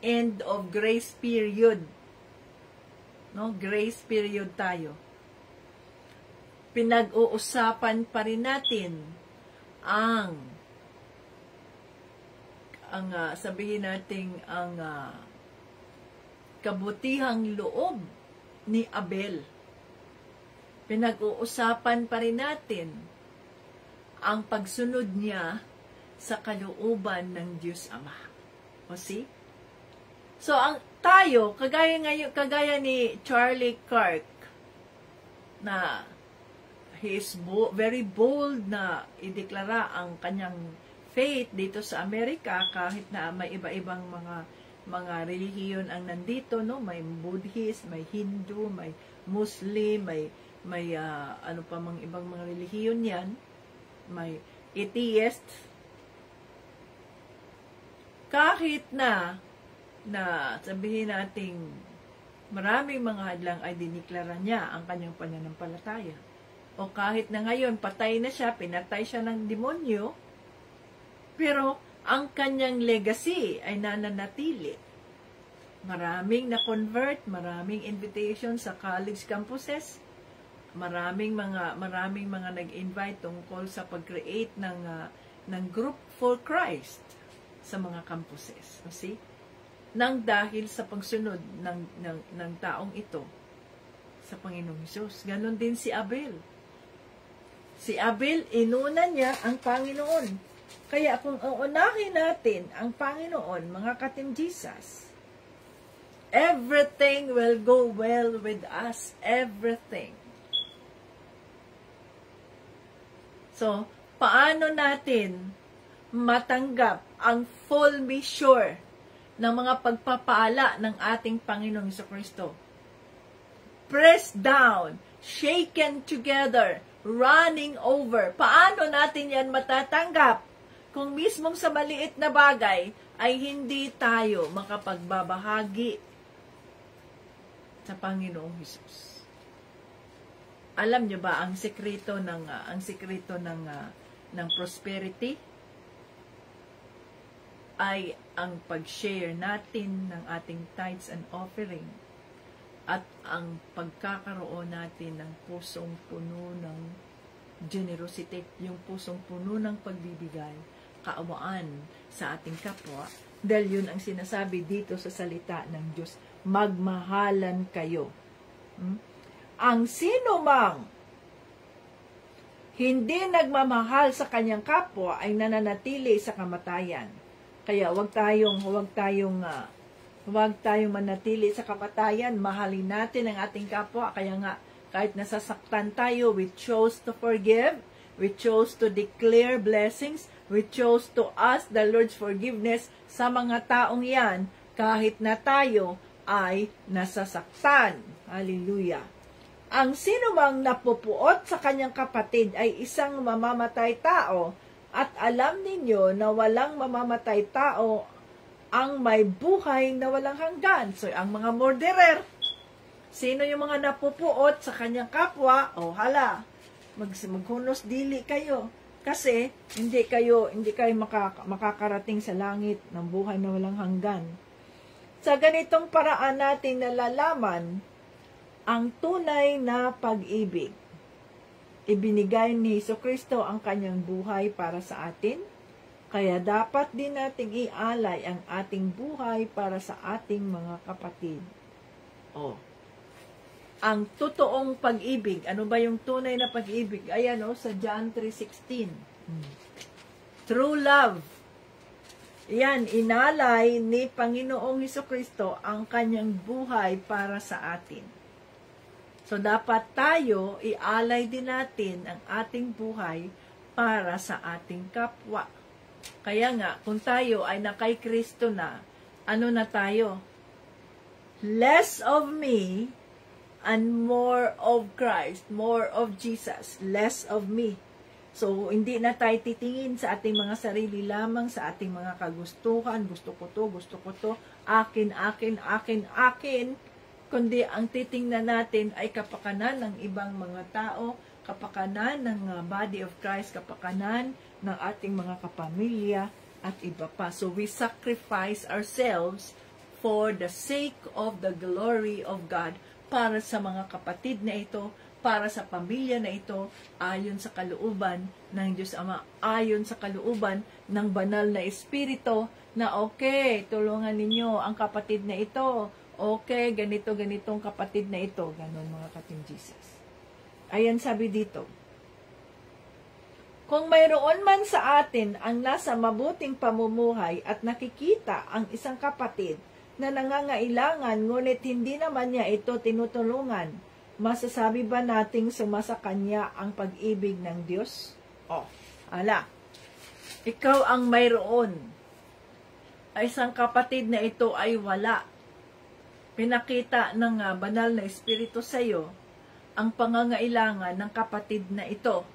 end of grace period. No, grace period tayo. Pinag-uusapan pa rin natin ang sabihin natin ang kabutihang loob ni Abel. Pinag-uusapan pa rin natin ang pagsunod niya sa kalooban ng Diyos Ama. O see? So, tayo, kagaya ni Charlie Kirk, na he is very bold na ideklara ang kanyang faith dito sa Amerika, kahit na may iba-ibang mga relihiyon ang nandito, no? May Buddhist, may Hindu, may Muslim, may ano pa mga ibang mga relihiyon yan, may atheist. Kahit na sabihin nating maraming mga hadlang ay diniklara niya ang kanyang pananampalataya. O kahit na ngayon patay na siya, pinatay siya ng demonyo, pero ang kanyang legacy ay nananatili. Maraming na-convert, maraming invitation sa college campuses, maraming mga nag-invite tungkol sa pag-create ng group for Christ sa mga campuses. See? Nang dahil sa pagsunod ng taong ito sa Panginoong Hesus. Ganon din si Abel. Si Abel, inuna niya ang Panginoon. Kaya kung uunahin natin ang Panginoon, mga ka-Team Jesus, everything will go well with us. Everything. So, paano natin matanggap ang full measure ng mga pagpapala ng ating Panginoong Jesucristo? Pressed down, shaken together, running over. Paano natin yan matatanggap kung mismong sa maliit na bagay ay hindi tayo makapagbabahagi sa Panginoong Hesus? Alam niyo ba ang sekreto ng prosperity ay ang pag-share natin ng ating tithes and offering at ang pagkakaroon natin ng pusong puno ng generosity, yung pusong puno ng pagbibigay, kaawaan sa ating kapwa, dahil yun ang sinasabi dito sa salita ng Diyos, magmahalan kayo. Ang sino mang hindi nagmamahal sa kanyang kapwa ay nananatili sa kamatayan. Kaya wag tayong manatili sa kamatayan. Mahalin natin ang ating kapwa. Kaya nga, kahit nasasaktan tayo, we chose to forgive, we chose to declare blessings, we chose to ask the Lord's forgiveness sa mga taong yan, kahit na tayo ay nasasaktan. Hallelujah. Ang sino mang napupuot sa kanyang kapatid ay isang mamamatay tao, at alam ninyo na walang mamamatay tao ang may buhay na walang hanggan. So, ang mga murderer, sino yung mga napupuot sa kanyang kapwa? O hala, maghunos dili kayo. Kasi, hindi kayo makakarating sa langit ng buhay na walang hanggan. Sa ganitong paraan natin nalalaman ang tunay na pag-ibig. Ibinigay ni Jesucristo ang kanyang buhay para sa atin, kaya dapat din nating ialay ang ating buhay para sa ating mga kapatid. Ang totoong pag-ibig, ano ba yung tunay na pag-ibig? Ayan sa John 3:16. True love. Yan, inalay ni Panginoong Jesucristo ang kanyang buhay para sa atin. So, dapat tayo, ialay din natin ang ating buhay para sa ating kapwa. Kaya nga, kung tayo ay na kay Kristo na, ano na tayo? Less of me and more of Christ, more of Jesus, less of me. So, hindi na tayo titingin sa ating mga sarili lamang, sa ating mga kagustuhan, gusto ko to, akin, kundi ang titingnan natin ay kapakanan ng ibang mga tao, kapakanan ng body of Christ, kapakanan ng ating mga kapamilya, at iba pa. So, we sacrifice ourselves for the sake of the glory of God, para sa mga kapatid na ito, para sa pamilya na ito, ayon sa kalooban ng Diyos Ama, ayon sa kalooban ng banal na Espiritu, na okay, tulungan ninyo ang kapatid na ito, okay, ganitong kapatid na ito, ganon mga ka-Team Jesus. Ayan sabi dito, kung mayroon man sa atin ang nasa mabuting pamumuhay at nakikita ang isang kapatid na nangangailangan, ngunit hindi naman niya ito tinutulungan, masasabi ba nating sumasa kanya ang pag-ibig ng Diyos? Ikaw ang mayroon. Ay isang kapatid na ito ay wala. Pinakita ng banal na Espiritu sa iyo ang pangangailangan ng kapatid na ito.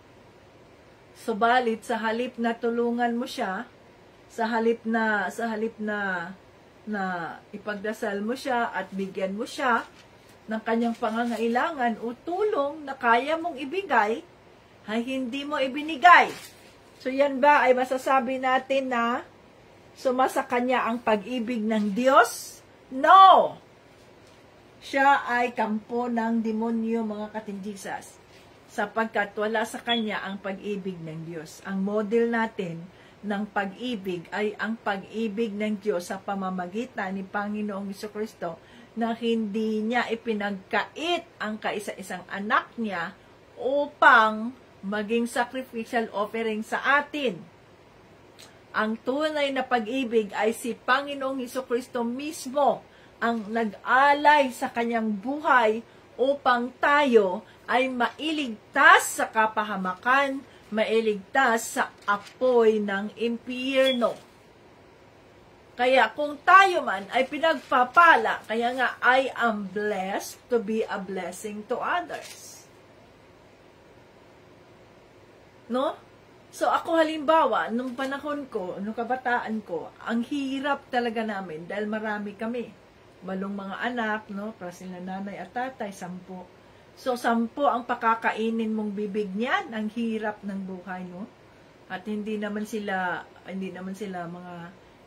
Subalit sa halip na tulungan mo siya, sa halip na ipagdasal mo siya at bigyan mo siya ng kanyang pangangailangan o tulong na kaya mong ibigay, ay hindi mo ibinigay. So yan ba ay masasabi natin na sumasa kanya ang pag-ibig ng Diyos? No! Siya ay kampo ng demonyo, mga ka-Team Jesus, sapagkat wala sa kanya ang pag-ibig ng Diyos. Ang model natin ng pag-ibig ay ang pag-ibig ng Diyos sa pamamagitan ni Panginoong Jesucristo, na hindi niya ipinagkait ang kaisa-isang anak niya upang maging sacrificial offering sa atin. Ang tunay na pag-ibig ay si Panginoong Jesucristo mismo ang nag-alay sa kanyang buhay upang tayo ay mailigtas sa kapahamakan, mailigtas sa apoy ng impyerno. Kaya kung tayo man ay pinagpapala, kaya nga I am blessed to be a blessing to others. No? So ako halimbawa, nung panahon ko, nung kabataan ko, ang hirap talaga namin dahil marami kami. Walong mga anak, no? Para sila nanay at tatay, 10. So 10 ang pakakainin mong bibig niyan, ang hirap ng buhay, no? At hindi naman sila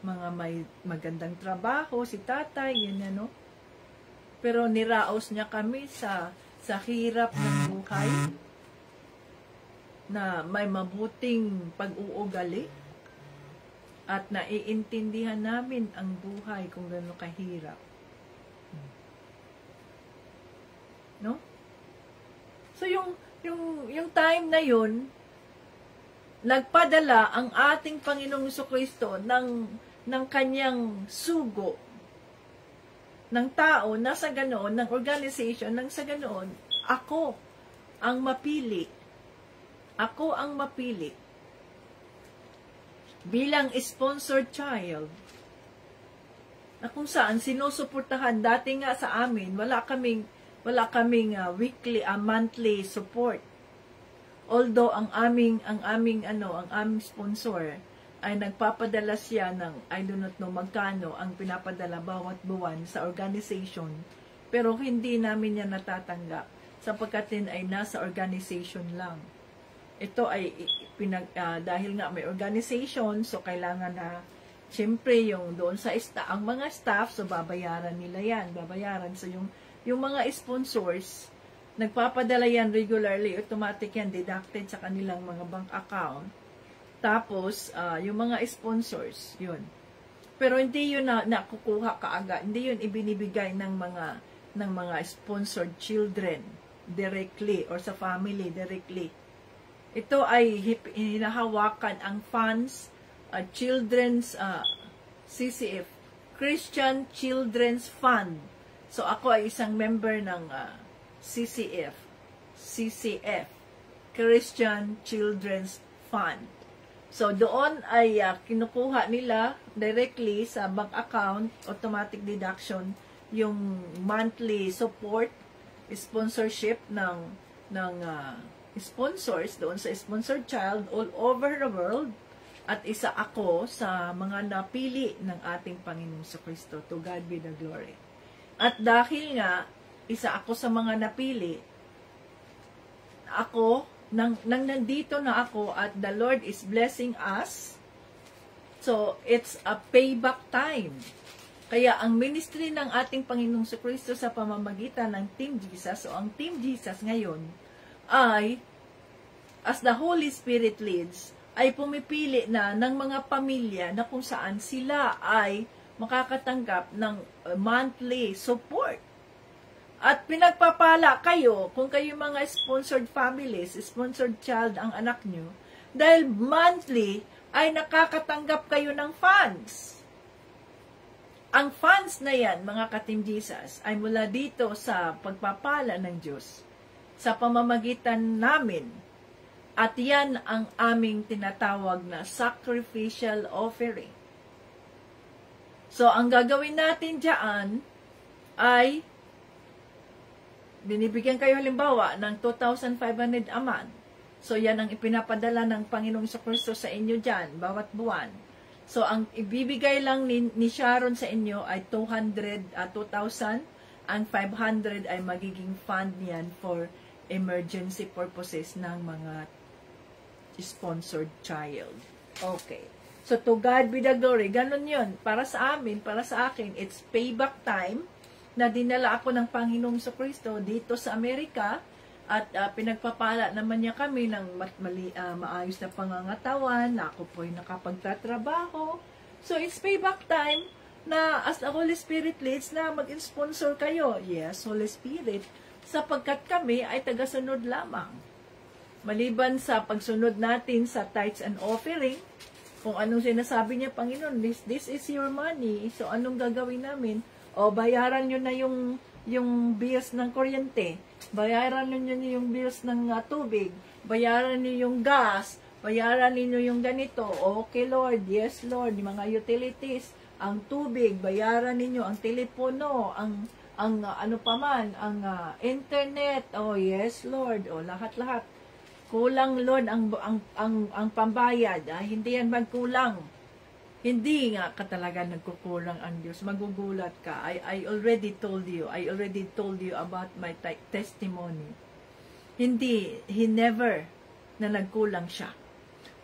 mga may magandang trabaho, si tatay, yun na, no? Pero niraos niya kami sa hirap ng buhay, na may mabuting pag-uugali, at naiintindihan namin ang buhay kung gaano kahirap. No? So yung time na yun, nagpadala ang ating Panginoong Jesucristo ng kanyang sugo ng tao na sa ganoon, ng organization nang sa ganoon, ako ang mapili. Ako ang mapili bilang sponsored child, na kung saan sinusuportahan. Dati nga sa amin, wala kaming weekly, monthly support. Although ang aming sponsor ay nagpapadala siya ng I do not know magkano ang pinapadala bawat buwan sa organization, pero hindi namin yan natatanggap sapagkat din ay nasa organization lang. Ito ay dahil nga may organization, so kailangan na siyempre yung doon sa ang mga staff, so babayaran nila yan, so yung mga sponsors, nagpapadala yan regularly, automatic yan, deducted sa kanilang mga bank account. Tapos, yung mga sponsors, yun. Pero hindi yun nakukuha kaagad, hindi yun ibinibigay ng mga sponsored children directly or sa family directly. Ito ay hinahawakan ang funds, children's CCF, Christian Children's Fund. So, ako ay isang member ng CCF, Christian Children's Fund. So, doon ay kinukuha nila directly sa bank account, automatic deduction, yung monthly support, sponsorship ng sponsors doon sa sponsored child all over the world. At isa ako sa mga napili ng ating Panginoong Kristo. To God be the glory. At dahil nga, isa ako sa mga napili, ako, nang nandito na ako at the Lord is blessing us, so it's a payback time. Kaya ang ministry ng ating Panginoong Kristo sa pamamagitan ng Team Jesus, so ang Team Jesus ngayon ay, as the Holy Spirit leads, ay pumipili na ng mga pamilya na kung saan sila ay makakatanggap ng monthly support. At pinagpapala kayo, kung kayo mga sponsored families, sponsored child ang anak nyo, dahil monthly ay nakakatanggap kayo ng funds. Ang funds na yan, mga ka-Team Jesus, ay mula dito sa pagpapala ng Diyos, sa pamamagitan namin. At yan ang aming tinatawag na sacrificial offering. So, ang gagawin natin dyan ay binibigyan kayo halimbawa ng 2,500 a month. So, yan ang ipinapadala ng Panginoong Kristo sa inyo dyan, bawat buwan. So, ang ibibigay lang ni Sharon sa inyo ay 2,000, ang 500 ay magiging fund niyan for emergency purposes ng mga sponsored child. Okay. So, to God be the glory. Ganon yun. Para sa amin, para sa akin, it's payback time na dinala ako ng Panginoong Kristo dito sa Amerika at pinagpapala naman niya kami ng maayos na pangangatawan, na ako po'y nakapagtatrabaho. So, it's payback time na as the Holy Spirit leads na mag-sponsor kayo. Yes, Holy Spirit, sapagkat kami ay tagasunod lamang. Maliban sa pagsunod natin sa tithes and offering, kung anong sinasabi niya, Panginoon, this is your money. So, anong gagawin namin? O, bayaran nyo na yung bills ng kuryente. Bayaran nyo na yung bills ng tubig. Bayaran nyo yung gas. Bayaran nyo yung ganito. Okay, Lord. Yes, Lord. Yung mga utilities. Ang tubig. Bayaran ninyo. Ang telepono. Ang ano pa man. Ang internet. Oh, yes, Lord. O, lahat-lahat. Kulang, Lord, ang pambayad. Hindi yan magkulang. Hindi nga talaga nagkukulang ang Diyos. Magugulat ka. I already told you about my testimony. He never na nagkulang siya.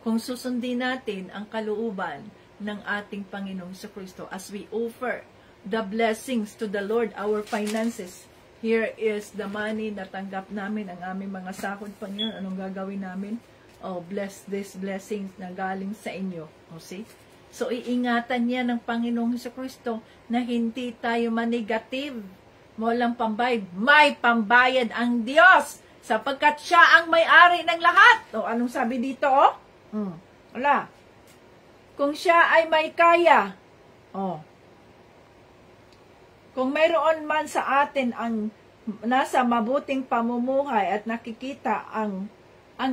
Kung susundin natin ang kalooban ng ating Panginoong Kristo as we offer the blessings to the Lord, our finances. Here is the money na tanggap namin, ang aming mga sahod, Panginoon. Anong gagawin namin? Oh, bless this blessings na galing sa inyo. O, see? So, iingatan niya ng Panginoong Kristo na hindi tayo manigative. Walang pambayad. May pambayad ang Diyos sapagkat siya ang may-ari ng lahat. O, anong sabi dito, oh? Wala. Kung siya ay may kaya, oh. Kung mayroon man sa atin ang nasa mabuting pamumuhay at nakikita ang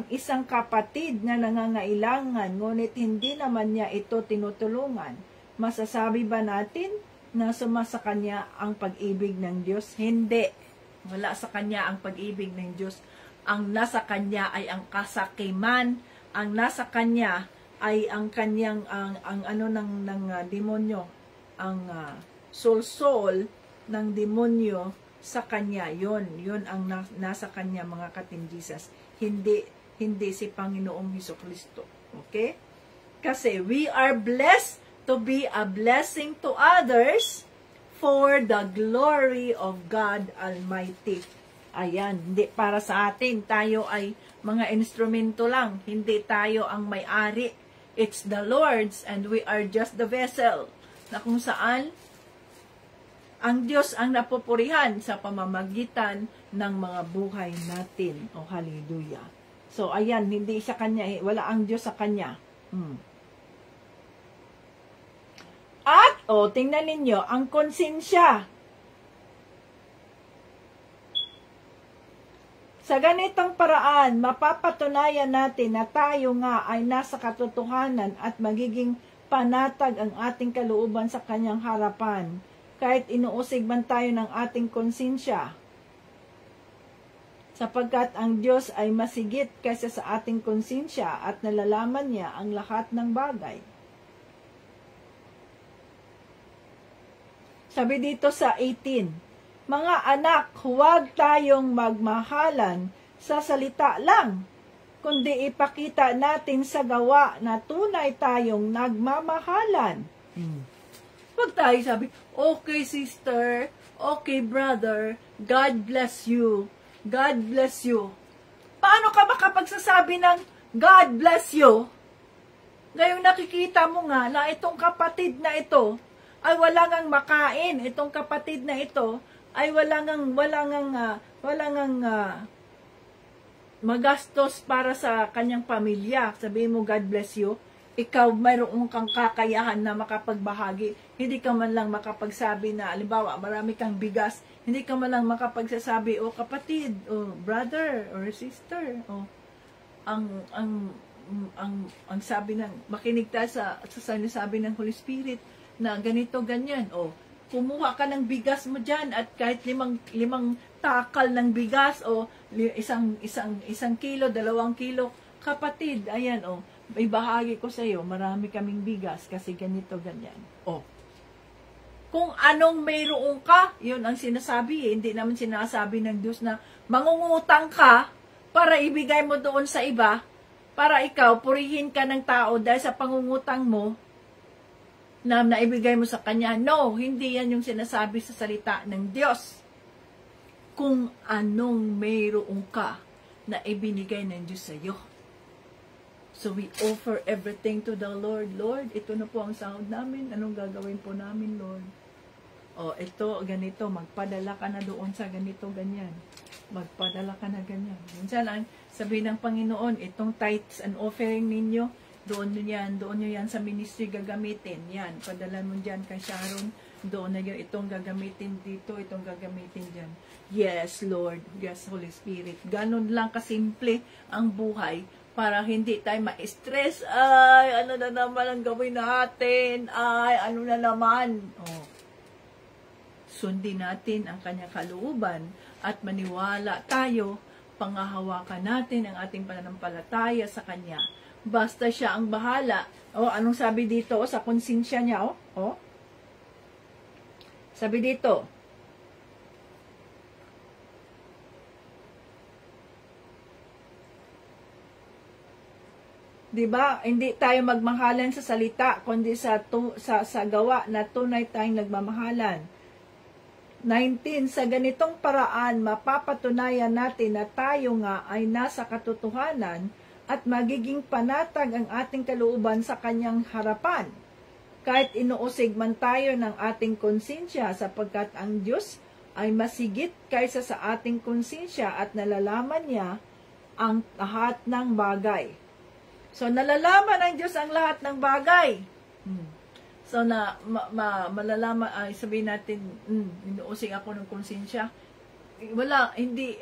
isang kapatid na nangangailangan, ngunit hindi naman niya ito tinutulungan, masasabi ba natin na sumasa kanya ang pag-ibig ng Diyos? Hindi. Wala sa kanya ang pag-ibig ng Diyos. Ang nasa kanya ay ang kasakiman. Ang nasa kanya ay ang kanyang, ang ano ng demonyo, ang soul ng demonyo sa kanya. Yun ang nasa kanya, mga ka-Team Jesus. Hindi si Panginoong Jesucristo. Okay? Kasi we are blessed to be a blessing to others for the glory of God Almighty. Ayan, hindi para sa atin. Tayo ay mga instrumento lang. Hindi tayo ang may-ari. It's the Lord's and we are just the vessel. Na kung saan ang Diyos ang napupurihan sa pamamagitan ng mga buhay natin. Oh, hallelujah. So, ayan, hindi sa kanya, wala ang Diyos sa kanya. At, tingnan ninyo, ang konsensya. Sa ganitong paraan, mapapatunayan natin na tayo nga ay nasa katotohanan at magiging panatag ang ating kalooban sa kanyang harapan, kahit inuusig man tayo ng ating konsensya. Sapagkat ang Diyos ay masigit kaysa sa ating konsensya at nalalaman niya ang lahat ng bagay. Sabi dito sa 18, mga anak, huwag tayong magmahalan sa salita lang, kundi ipakita natin sa gawa na tunay tayong nagmamahalan. Huwag tayo sabi, okay sister, okay brother, God bless you, God bless you. Paano ka makapagsasabi ng God bless you? Ngayong nakikita mo nga na itong kapatid na ito ay wala ngang makain, itong kapatid na ito ay wala ngang magastos para sa kanyang pamilya. Sabihin mo, God bless you. Ikaw, mayroon kang kakayahan na makapagbahagi. Hindi ka man lang makapagsabi na, halimbawa, marami kang bigas. Hindi ka man lang makapagsasabi, oh kapatid, oh brother, or sister, oh. Ang sabi ng, makinig tayo sa sinasabi ng Holy Spirit na ganito, ganyan, oh. Kumuha ka ng bigas mo dyan at kahit limang takal ng bigas o isang kilo, 2 kilo, kapatid, ayan, oh, ibahagi ko sa iyo, marami kaming bigas kasi ganito, ganyan. Oh. Kung anong mayroon ka, yun ang sinasabi, hindi naman sinasabi ng Diyos na mangungutang ka para ibigay mo doon sa iba, para ikaw, purihin ka ng tao dahil sa pangungutang mo, na naibigay mo sa kanya. No, hindi yan yung sinasabi sa salita ng Diyos. Kung anong mayroon ka na ibinigay ng Diyos sa iyo. So we offer everything to the Lord. Lord, ito na po ang sahod namin. Anong gagawin po namin, Lord? O, ito, ganito. Magpadala ka na doon sa ganito, ganyan. Magpadala ka na ganyan. Minsan lang, sabi ng Panginoon, itong tithes and offering ninyo, doon nyo yan sa ministry gagamitin. Yan, padala mo dyan kay Sharon. Doon na yun, itong gagamitin dito, itong gagamitin dyan. Yes, Lord. Yes, Holy Spirit. Ganon lang kasimple ang buhay para hindi tayo ma-stress. Ay, ano na naman ang gawin natin? Ay, ano na naman? Oh. Sundin natin ang kanyang kalooban at maniwala tayo, pangahawakan natin ang ating pananampalataya sa kanya. Basta siya ang bahala. O, anong sabi dito? O, sa konsensya niya, o. Sabi dito, diba, hindi tayo magmahalan sa salita, kundi sa gawa na tunay tayong nagmamahalan. 19, sa ganitong paraan, mapapatunayan natin na tayo nga ay nasa katotohanan at magiging panatag ang ating kalooban sa kanyang harapan. Kahit inuusig man tayo ng ating konsensya, sapagkat ang Diyos ay masigit kaysa sa ating konsensya at nalalaman niya ang lahat ng bagay. So, nalalaman ng Diyos ang lahat ng bagay. So, malalaman, sabihin natin, inuusig ako ng konsensya. Wala, hindi,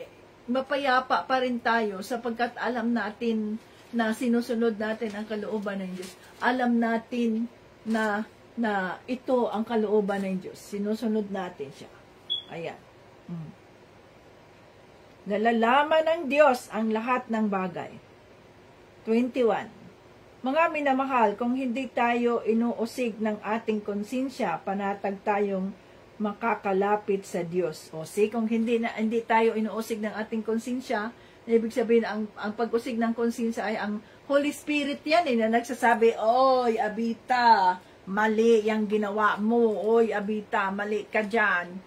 mapayapa pa rin tayo sapagkat alam natin na sinusunod natin ang kalooban ng Diyos. Alam natin na ito ang kalooban ng Diyos. Sinusunod natin siya. Ayan. Nalalaman ng Diyos ang lahat ng bagay. 21. Mga minamahal, kung hindi tayo inuusig ng ating konsensya, panatag tayong makakalapit sa Diyos. O kung hindi tayo inuusig ng ating konsensya, ibig sabihin, ang pag-usig ng konsensya ay ang Holy Spirit yan, na nagsasabi, oy, Abita, mali yung ginawa mo. Oy, Abita, mali ka dyan.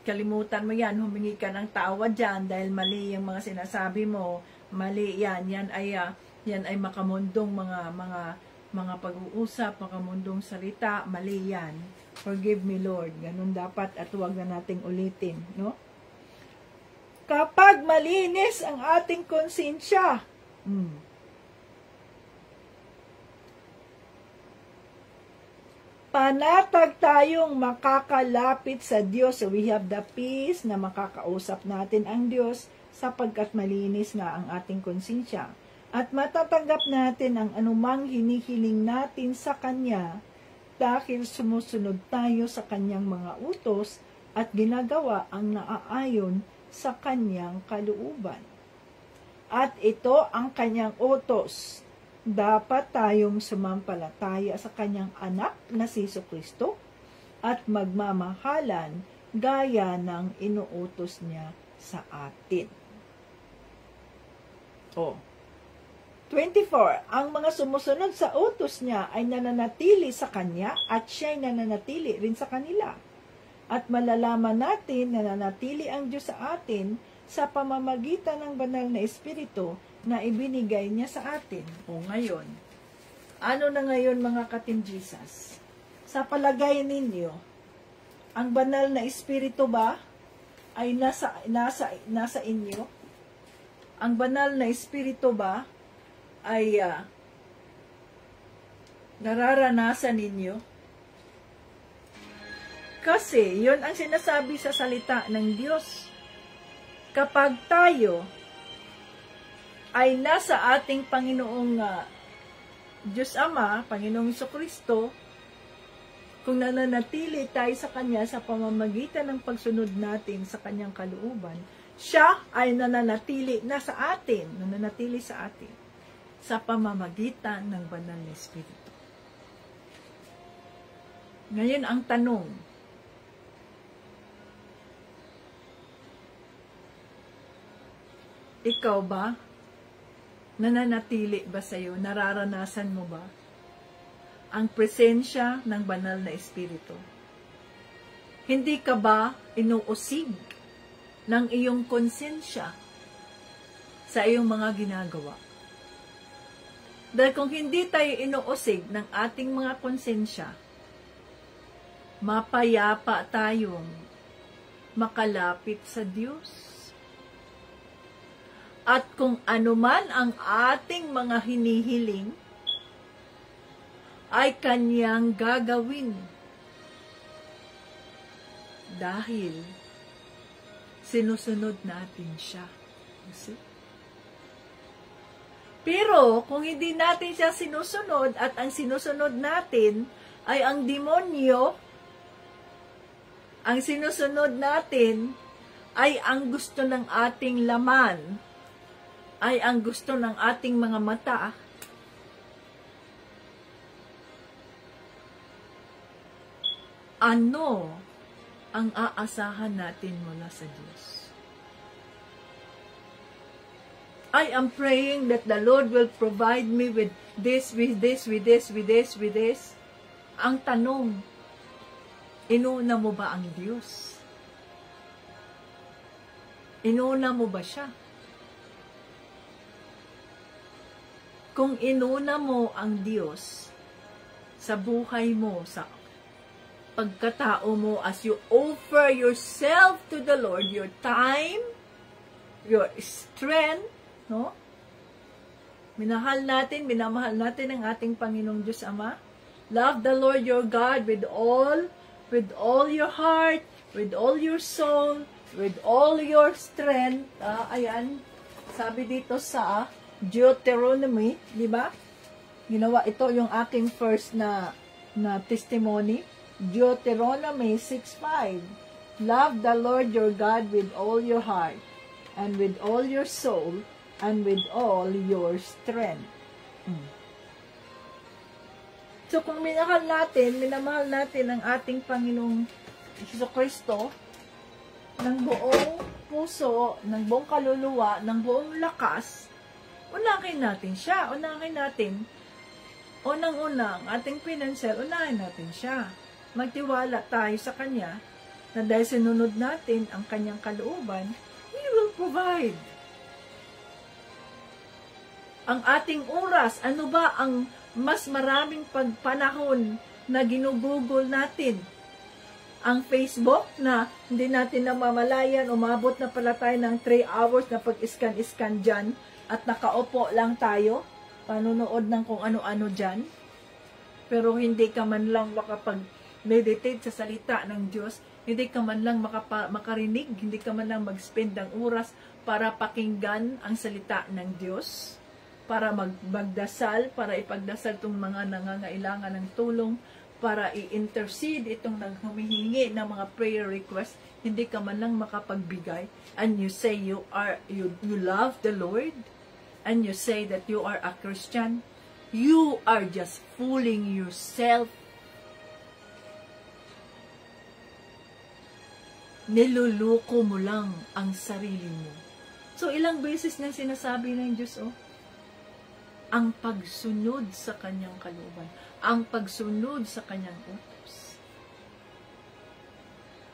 Kalimutan mo yan, humingi ka ng tawad dyan dahil mali yung mga sinasabi mo. Mali yan. Yan ay makamundong mga pag-uusap, makamundong salita. Mali yan. Forgive me, Lord. Ganun dapat at huwag na nating ulitin, no? Kapag malinis ang ating konsensya, Panatag tayong makakalapit sa Diyos. So we have the peace na makakausap natin ang Diyos sapagkat malinis nga ang ating konsensya. At matatanggap natin ang anumang hinihiling natin sa Kanya dahil sumusunod tayo sa Kanyang mga utos at ginagawa ang naaayon sa Kanyang kalooban. At ito ang Kanyang utos. Dapat tayong sumampalataya sa Kanyang anak na si Jesucristo at magmamahalan gaya ng inuutos niya sa atin. 24. Ang mga sumusunod sa utos niya ay nananatili sa Kanya at siya'y nananatili rin sa kanila. At malalaman natin na nananatili ang Diyos sa atin sa pamamagitan ng banal na Espiritu na ibinigay niya sa atin. Ngayon, ano na ngayon mga ka-Team Jesus? Sa palagay ninyo, ang banal na Espiritu ba ay nasa inyo? Ang banal na Espiritu ba ay nararanasan ninyo? Kasi, yun ang sinasabi sa salita ng Diyos. Kapag tayo ay nasa ating Panginoong Diyos Ama, Panginoong Jesucristo, kung nananatili tayo sa Kanya sa pamamagitan ng pagsunod natin sa Kanyang kalooban, siya ay nananatili sa atin sa pamamagitan ng banal na Espiritu. Ngayon ang tanong, ikaw ba? Nananatili ba sa'yo? Nararanasan mo ba ang presensya ng banal na Espiritu? Hindi ka ba inuusig ng iyong konsensya sa iyong mga ginagawa? Dahil kung hindi tayo inuusig ng ating mga konsensya, mapayapa tayong makalapit sa Diyos. At kung anuman ang ating mga hinihiling, ay Kanyang gagawin. Dahil sinusunod natin siya. Pero kung hindi natin siya sinusunod at ang sinusunod natin ay ang demonyo, ang sinusunod natin ay ang gusto ng ating laman, ay ang gusto ng ating mga mata, ano ang aasahan natin mula sa Diyos? I am praying that the Lord will provide me with this, with this, with this, with this, with this. Ang tanong, inuna mo ba ang Diyos? Inuna mo ba siya? Kung inuna mo ang Diyos sa buhay mo, sa pagkatao mo, as you offer yourself to the Lord, your time, your strength, no? Minamahal natin ang ating Panginoong Diyos Ama. Love the Lord your God with all your heart, with all your soul, with all your strength. Ayan, sabi dito sa Deuteronomy, di ba? Ginawa ito yung aking first na testimony. Deuteronomy 6:5. Love the Lord your God with all your heart, and with all your soul, and with all your strength. So kung minamahal natin ang ating Panginoong Jesucristo ng buong puso, ng buong kaluluwa, ng buong lakas, unahin natin siya. Unang-unang ating financial, unahin natin siya. Magtiwala tayo sa Kanya na dahil sinunod natin ang Kanyang kalooban, He will provide. Ang ating oras, ano ba ang mas maraming pagpanahon na ginugugol natin? Ang Facebook na hindi natin namamalayan, umabot na pala tayo ng 3 hours na pag-scan dyan at nakaupo lang tayo, panunood ng kung ano-ano dyan. pero hindi ka man lang makapag-meditate sa salita ng Diyos, hindi ka man lang makarinig, hindi ka man lang mag-spend ng oras para pakinggan ang salita ng Diyos, para magdasal, para ipagdasal itong mga nangangailangan ng tulong, para i-intercede itong naghumihingi ng mga prayer request, hindi ka man lang makapagbigay, and you say you love the Lord, and you say that you are a Christian, you are just fooling yourself. Niluluko mo lang ang sarili mo. So, ilang beses na sinasabi ng Diyos, ang pagsunod sa kanyang kalooban, ang pagsunod sa kanyang utos.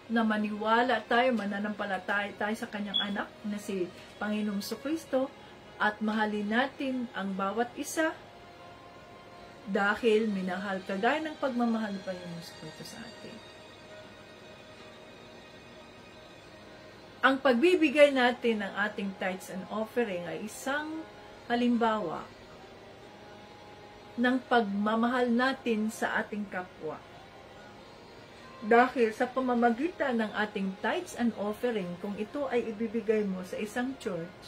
Na maniwala tayo, mananampalataya tayo sa kanyang anak na si Panginoong Jesucristo at mahalin natin ang bawat isa dahil minahal kagaya ng pagmamahal pa yung Jesucristo sa atin. Ang pagbibigay natin ng ating tithes and offering ay isang halimbawa ng pagmamahal natin sa ating kapwa. Dahil sa pamamagitan ng ating tithes and offering, kung ito ay ibibigay mo sa isang church,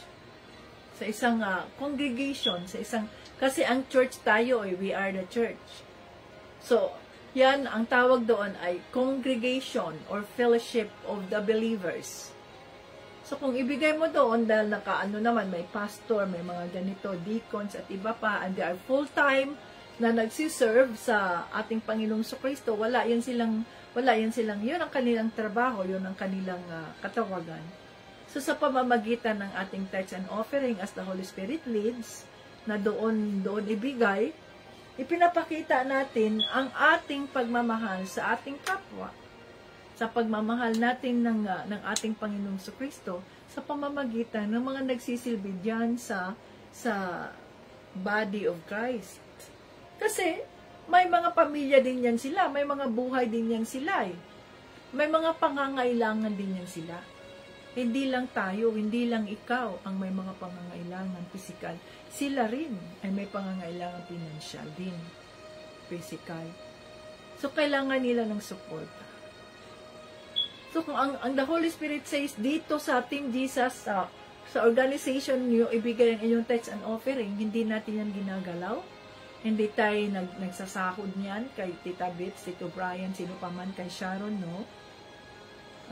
sa isang congregation, kasi ang church tayo ay we are the church. So, yan, ang tawag doon ay congregation or fellowship of the believers. So, kung ibigay mo doon, dahil naman, may pastor, may mga ganito, deacons, at iba pa, and they are full-time na nagsiserve sa ating Panginoong Jesucristo, wala yan silang, yun ang kanilang trabaho, yun ang kanilang katawagan. So, sa pamamagitan ng ating tithes and offering as the Holy Spirit leads, na doon ibigay, ipinapakita natin ang ating pagmamahal sa ating kapwa. Sa pagmamahal natin ng ating Panginoong Jesucristo sa pamamagitan ng mga nagsisilbi diyan sa body of Christ. Kasi may mga pamilya din yan sila, may mga buhay din yan sila eh. May mga pangangailangan din yan sila. Hindi lang tayo, hindi lang ikaw ang may mga pangangailangan pisikal. Sila rin ay may pangangailangan pinansyal din, pisikal. So kailangan nila ng suporta. So, kung ang the Holy Spirit says, dito sa Team Jesus, sa organization niyo, ibigay ang inyong tithes and offering, hindi natin yan ginagalaw. Hindi tayo nagsasahod niyan kay Tita Bits, Tito Brian, sino pa man, kay Sharon, no?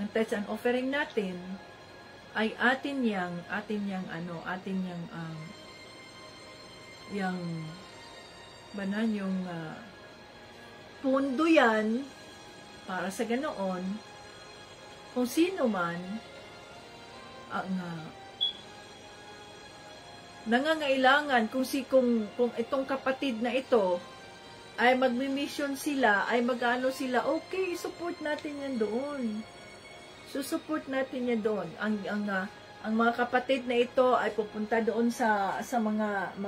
Ang tithes and offering natin, ay atin yang pundo yan, para sa ganoon, kung sino man ang nangangailangan, kung itong kapatid na ito ay magmi-mission sila, ay mag-ano sila, okay, support natin yan doon. Support natin yan doon. Ang mga kapatid na ito ay pupunta doon sa mga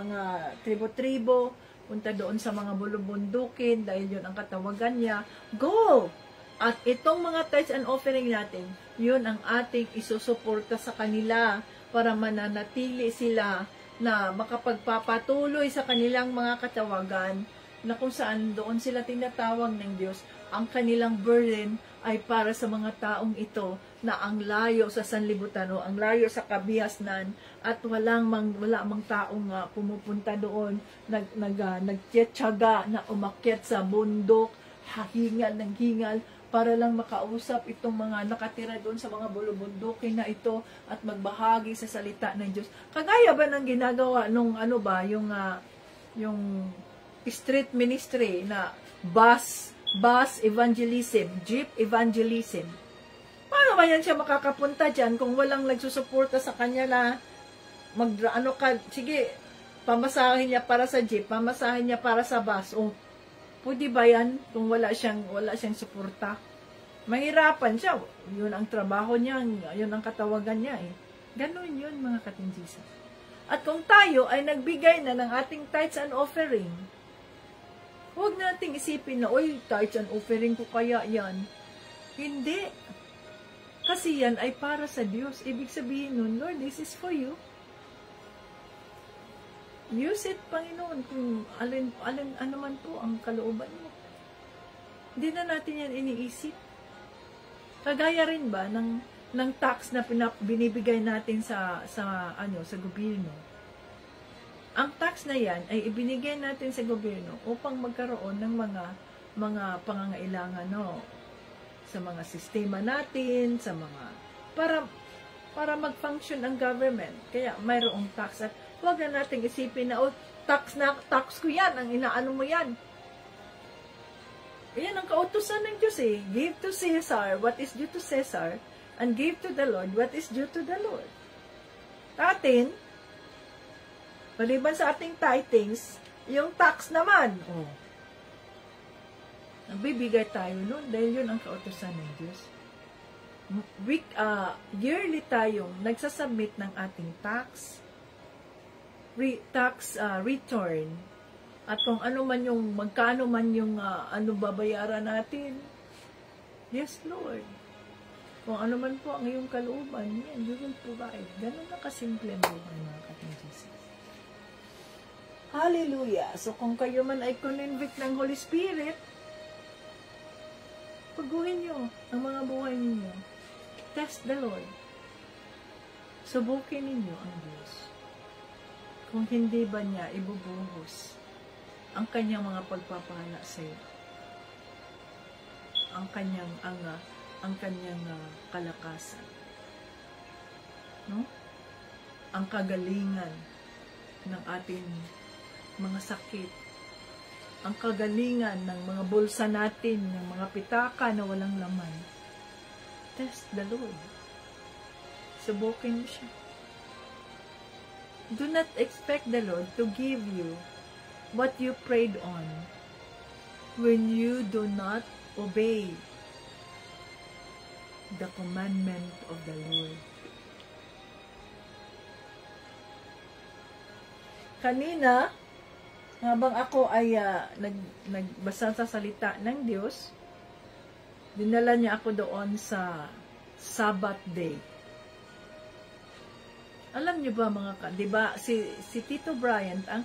tribo-tribo, punta doon sa mga bulubundukin, dahil yun ang katawagan niya. Go! At itong mga tithes and offering natin, yun ang ating isusuporta sa kanila para mananatili sila na makapagpapatuloy sa kanilang mga katawagan na kung saan doon sila tinatawag ng Diyos. Ang kanilang burden ay para sa mga taong ito na ang layo sa sanlibutan o ang layo sa kabihasnan at wala mang taong pumupunta doon, nagtiyatsaga na umakyat sa bundok, hingal ng hingal, para lang makausap itong mga nakatira doon sa mga bulubundukin na ito at magbahagi sa salita ng Diyos. Kagaya ba ng ginagawa nung yung street ministry na bus evangelism, jeep evangelism? Paano ba yan siya makakapunta dyan kung walang nagsusuporta sa kanya na sige, pamasahin niya para sa jeep, pamasahin niya para sa bus, pwede ba yan kung wala siyang suporta? Mahirapan siya. Yun ang trabaho niya, yun ang katawagan niya eh. Ganon yun mga katinjisa. At kung tayo ay nagbigay na ng ating tithes and offering, huwag nating isipin na, tithes and offering ko kaya yan. Hindi. Kasi yan ay para sa Diyos. Ibig sabihin nun, Lord, this is for you. Use it, Panginoon, kung ano man po ang kalooban mo. Hindi na natin yan iniisip. Kagaya rin ba ng tax na binibigay natin sa gobyerno? Ang tax na yan ay ibinigay natin sa gobyerno upang magkaroon ng mga pangangailangan, sa mga sistema natin, sa mga para mag-function ang government. Kaya mayroong tax at huwag na nating isipin na tax ko yan, ang inaano mo yan. Yan ang kautusan ng Diyos eh. Give to Caesar what is due to Caesar, and give to the Lord what is due to the Lord. Atin, maliban sa ating tithings, yung tax naman, nagbibigay tayo nun dahil yun ang kautusan ng Diyos. Yearly tayong nagsasubmit ng ating tax return, at kung ano man yung, magkano man yung babayaran natin. Yes, Lord. Kung ano man po ang iyong kalooban, yan, you will provide. Ganun na kasimple ang buhay, mga kating Jesus. Hallelujah! So, kung kayo man ay convict ng Holy Spirit, paguhin nyo ang mga buhay ninyo. Test the Lord. Subukin ninyo ang Diyos. Kung hindi ba niya ibubuhos ang kanyang mga pagpapala sa iyo, ang kanyang kalakasan, ang kagalingan ng ating mga sakit, ang kagalingan ng mga bulsa natin, ng mga pitaka na walang laman. Test the Lord. Subukin mo siya. Do not expect the Lord to give you what you prayed on when you do not obey the commandment of the Lord. Kanina, habang ako ay nagbasa sa salita ng Diyos, dinala niya ako doon sa Sabbath day. Alam niyo ba di ba si Tito Bryant, ang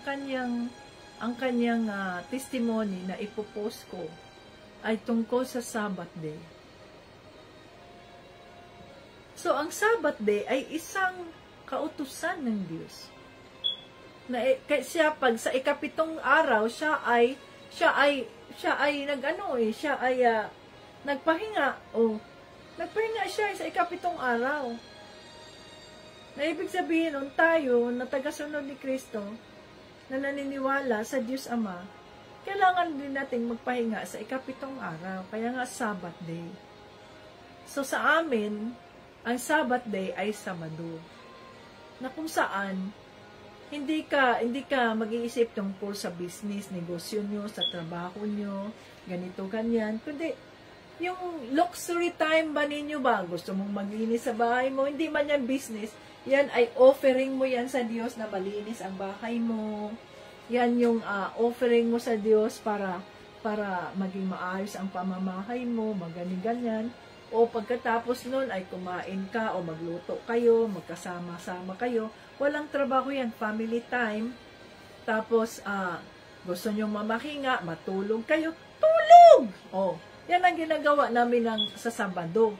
kanyang testimony na ipopost ko ay tungkol sa Sabbath day. So ang Sabbath day ay isang kautusan ng Diyos. Siya pag sa ikapitong araw siya ay nagpahinga. Nagpahinga siya sa ikapitong araw. Na ibig sabihin, tayo na tagasunod ni Kristo, na naniniwala sa Diyos Ama, kailangan din nating magpahinga sa ikapitong araw. Kaya nga, Sabbath day. So, sa amin, ang Sabbath day ay Sabado. Na kung saan, hindi ka mag-iisip tungkol sa business, negosyo nyo, sa trabaho nyo, ganito, ganyan. Kundi, yung luxury time ba ninyo ba? Gusto mong maglinis sa bahay mo? Hindi man yan business. Yan ay offering mo yan sa Diyos na malinis ang bahay mo. Yan yung offering mo sa Diyos para maging maayos ang pamamahay mo, ganyan. O pagkatapos nun ay kumain ka o magluto kayo, magkasama-sama kayo. Walang trabaho yan, family time. Tapos, gusto nyo mamahinga, matulog kayo, tulog! Yan ang ginagawa namin sa Sabado.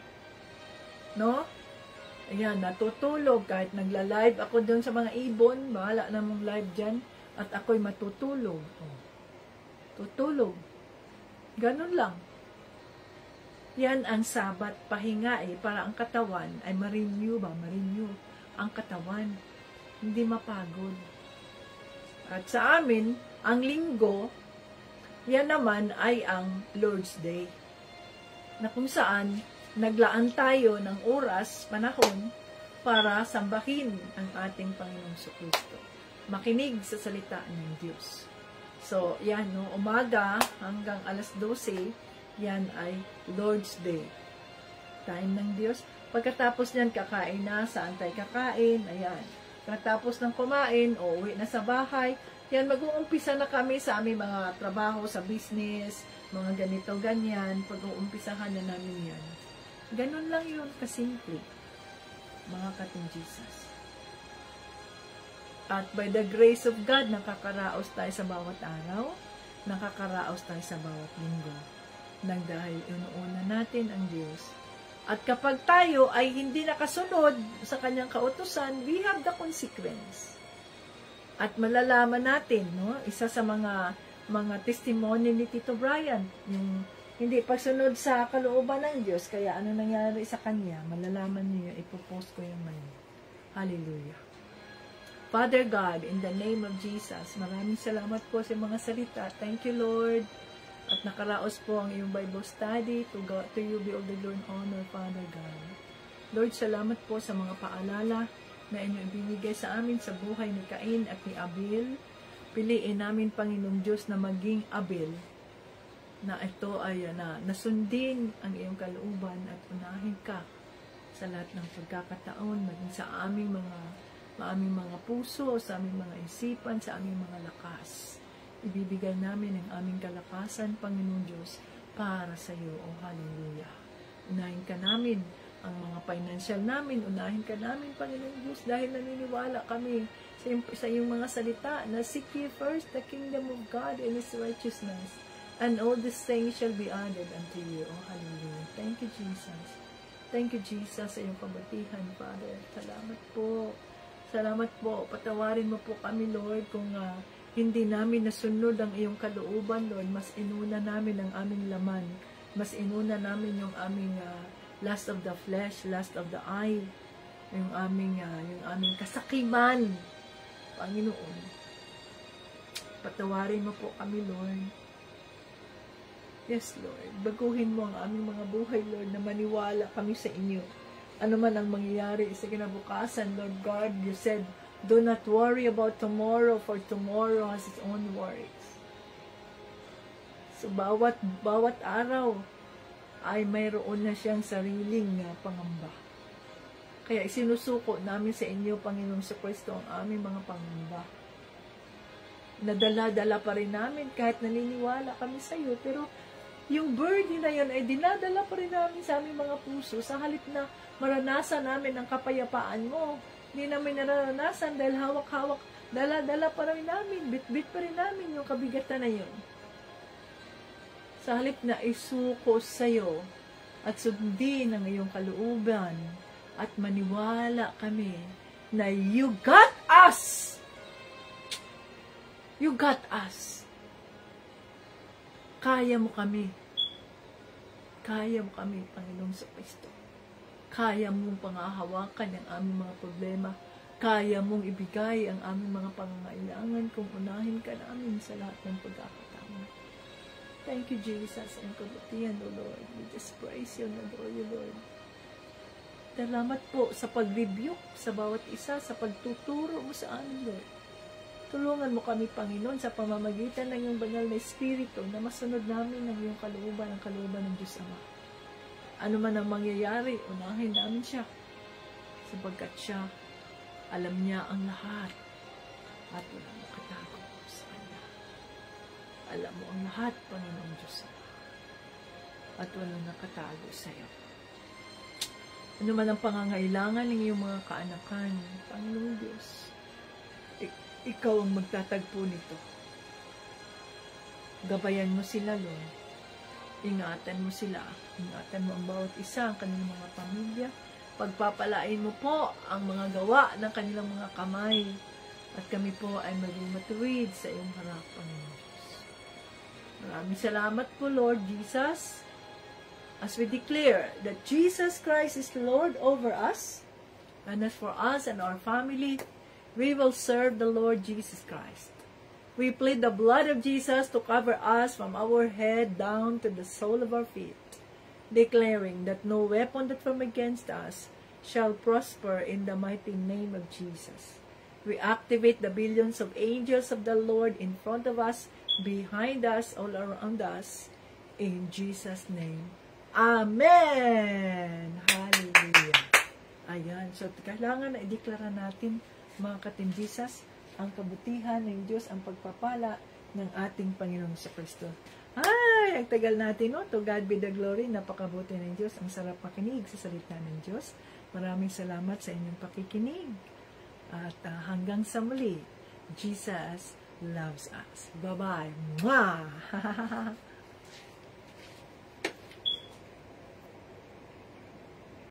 No? Ayan, natutulog. Kahit nagla-live ako doon sa mga ibon, bahala na mong live dyan, at ako'y matutulog. Tutulog. Ganun lang. Yan ang Sabat, pahinga para ang katawan ay ma-renew ang katawan. Hindi mapagod. At sa amin, ang Linggo, yan naman ay ang Lord's Day. Na kung saan, naglaan tayo ng oras, panahon, para sambahin ang ating Panginoong Kristo. Makinig sa salita ng Diyos. So, yan, umaga hanggang alas 12, yan ay Lord's Day. Time ng Diyos. Pagkatapos niyan, kakain na. Saan tayo kakain? Ayan. Pagkatapos ng kumain, uwi na sa bahay. Yan, mag-uumpisa na kami sa aming mga trabaho, sa business, mga ganito, ganyan. Pag-uumpisahan na namin yan. Ganun lang yun, kasimple. Mga kating Jesus. At by the grace of God, nakakaraos tayo sa bawat araw, nakakaraos tayo sa bawat linggo. Nang dahil inuuna natin ang Diyos. At kapag tayo ay hindi nakasunod sa kanyang kautusan, we have the consequence. At malalaman natin, no, isa sa mga testimony ni Tito Brian, yung hindi pagsunod sa kalooban ng Diyos, kaya ano nangyari sa kanya, malalaman niyo, ipopost ko yung man. Hallelujah. Father God, in the name of Jesus, maraming salamat po sa mga salita. Thank you, Lord. At nakaraos po ang iyong Bible study. To you be all the glory and honor, Father God. Lord, salamat po sa mga paalala na inyong ibinigay sa amin sa buhay ni Cain at ni Abel. Piliin namin, Panginoong Diyos, na maging Abel, na ito ay nasundin ang iyong kalooban at unahin ka sa lahat ng pagkakataon, maging sa aming mga puso, sa aming mga isipan, sa aming mga lakas. Ibibigay namin ang aming kalakasan, Panginoon Diyos, para sa iyo, O Hallelujah. Unahin ka namin ang mga financial namin, unahin ka namin, Panginoon Diyos, dahil naniniwala kami sa iyong mga salita na seek ye first the kingdom of God and His righteousness, and all these things shall be added unto you, O Hallelujah. Thank you, Jesus. Thank you, Jesus, sa iyong kabutihan, Father. Salamat po. Salamat po. Patawarin mo po kami, Lord, kung hindi namin nasunod ang iyong kalooban, Lord. Mas inuna namin ang aming laman. Mas inuna namin yung aming lust of the flesh, lust of the eye, yung aming kasakiman, Panginoon. Patawarin mo po kami, Lord. Yes, Lord. Baguhin mo ang aming mga buhay, Lord, na maniwala kami sa inyo. Ano man ang mangyayari sa kinabukasan, Lord God, you said, do not worry about tomorrow, for tomorrow has its own worries. So, bawat araw ay mayroon na siyang sariling pangamba. Kaya isinusuko namin sa inyo, Panginoong Kristo, ang aming mga pangamba. Nadala-dala pa rin namin kahit naniniwala kami sa iyo, pero yung burden na yun ay dinadala pa rin namin sa aming mga puso sa halip na maranasan namin ang kapayapaan mo. Hindi namin naranasan dahil hawak-hawak, dala-dala pa rin namin, bit-bit pa rin namin yung kabigatan na yun. Sa halip na isuko sa'yo at sundin ang iyong kalooban at maniwala kami na you got us! You got us! Kaya mo kami. Kaya mo kami, Panginoong Kristo. Kaya mong pangahawakan ang aming mga problema. Kaya mong ibigay ang aming mga pangangailangan kung unahin ka namin sa lahat ng pagkakataon. Thank you, Jesus, and kabutihan, O Lord. We just praise you and adore you, Lord. Salamat po sa pag-rebuke sa bawat isa, sa pagtuturo mo sa amin, Lord. Tulungan mo kami, Panginoon, sa pamamagitan ng iyong banal na Espiritu na masunod namin ang iyong kalooban, ang kalooban ng Diyos Ama. Ano man ang mangyayari, unahin namin siya. Sapagkat siya, alam niya ang lahat at walang nakatago sa kanya. Alam mo ang lahat, Panginoong Diyos Ama, at walang nakatago sa iyo. Ano man ang pangangailangan ng iyong mga kaanakan, Panginoong Diyos, ikaw ang magtatagpo nito. Gabayan mo sila, Lord. Ingatan mo sila. Ingatan mo ang bawat isa, ang kanilang mga pamilya. Pagpapalain mo po ang mga gawa ng kanilang mga kamay. At kami po ay maging matuwid sa iyong harap, Panginoon Diyos. Maraming salamat po, Lord Jesus. As we declare that Jesus Christ is Lord over us, and as for us and our family, we will serve the Lord Jesus Christ. We plead the blood of Jesus to cover us from our head down to the sole of our feet, declaring that no weapon that form against us shall prosper in the mighty name of Jesus. We activate the billions of angels of the Lord in front of us, behind us, all around us, in Jesus' name. Amen! Hallelujah! Ayan, so kailangan na ideklara natin, mga katindisas, ang kabutihan ng Diyos, ang pagpapala ng ating Panginoong Kristo. Ay, ang tagal natin, no? To God be the glory. Napakabuti ng Diyos. Ang sarap makinig sa salita ng Diyos. Maraming salamat sa inyong pakikinig. At hanggang sa muli, Jesus loves us. Bye-bye. Mwah!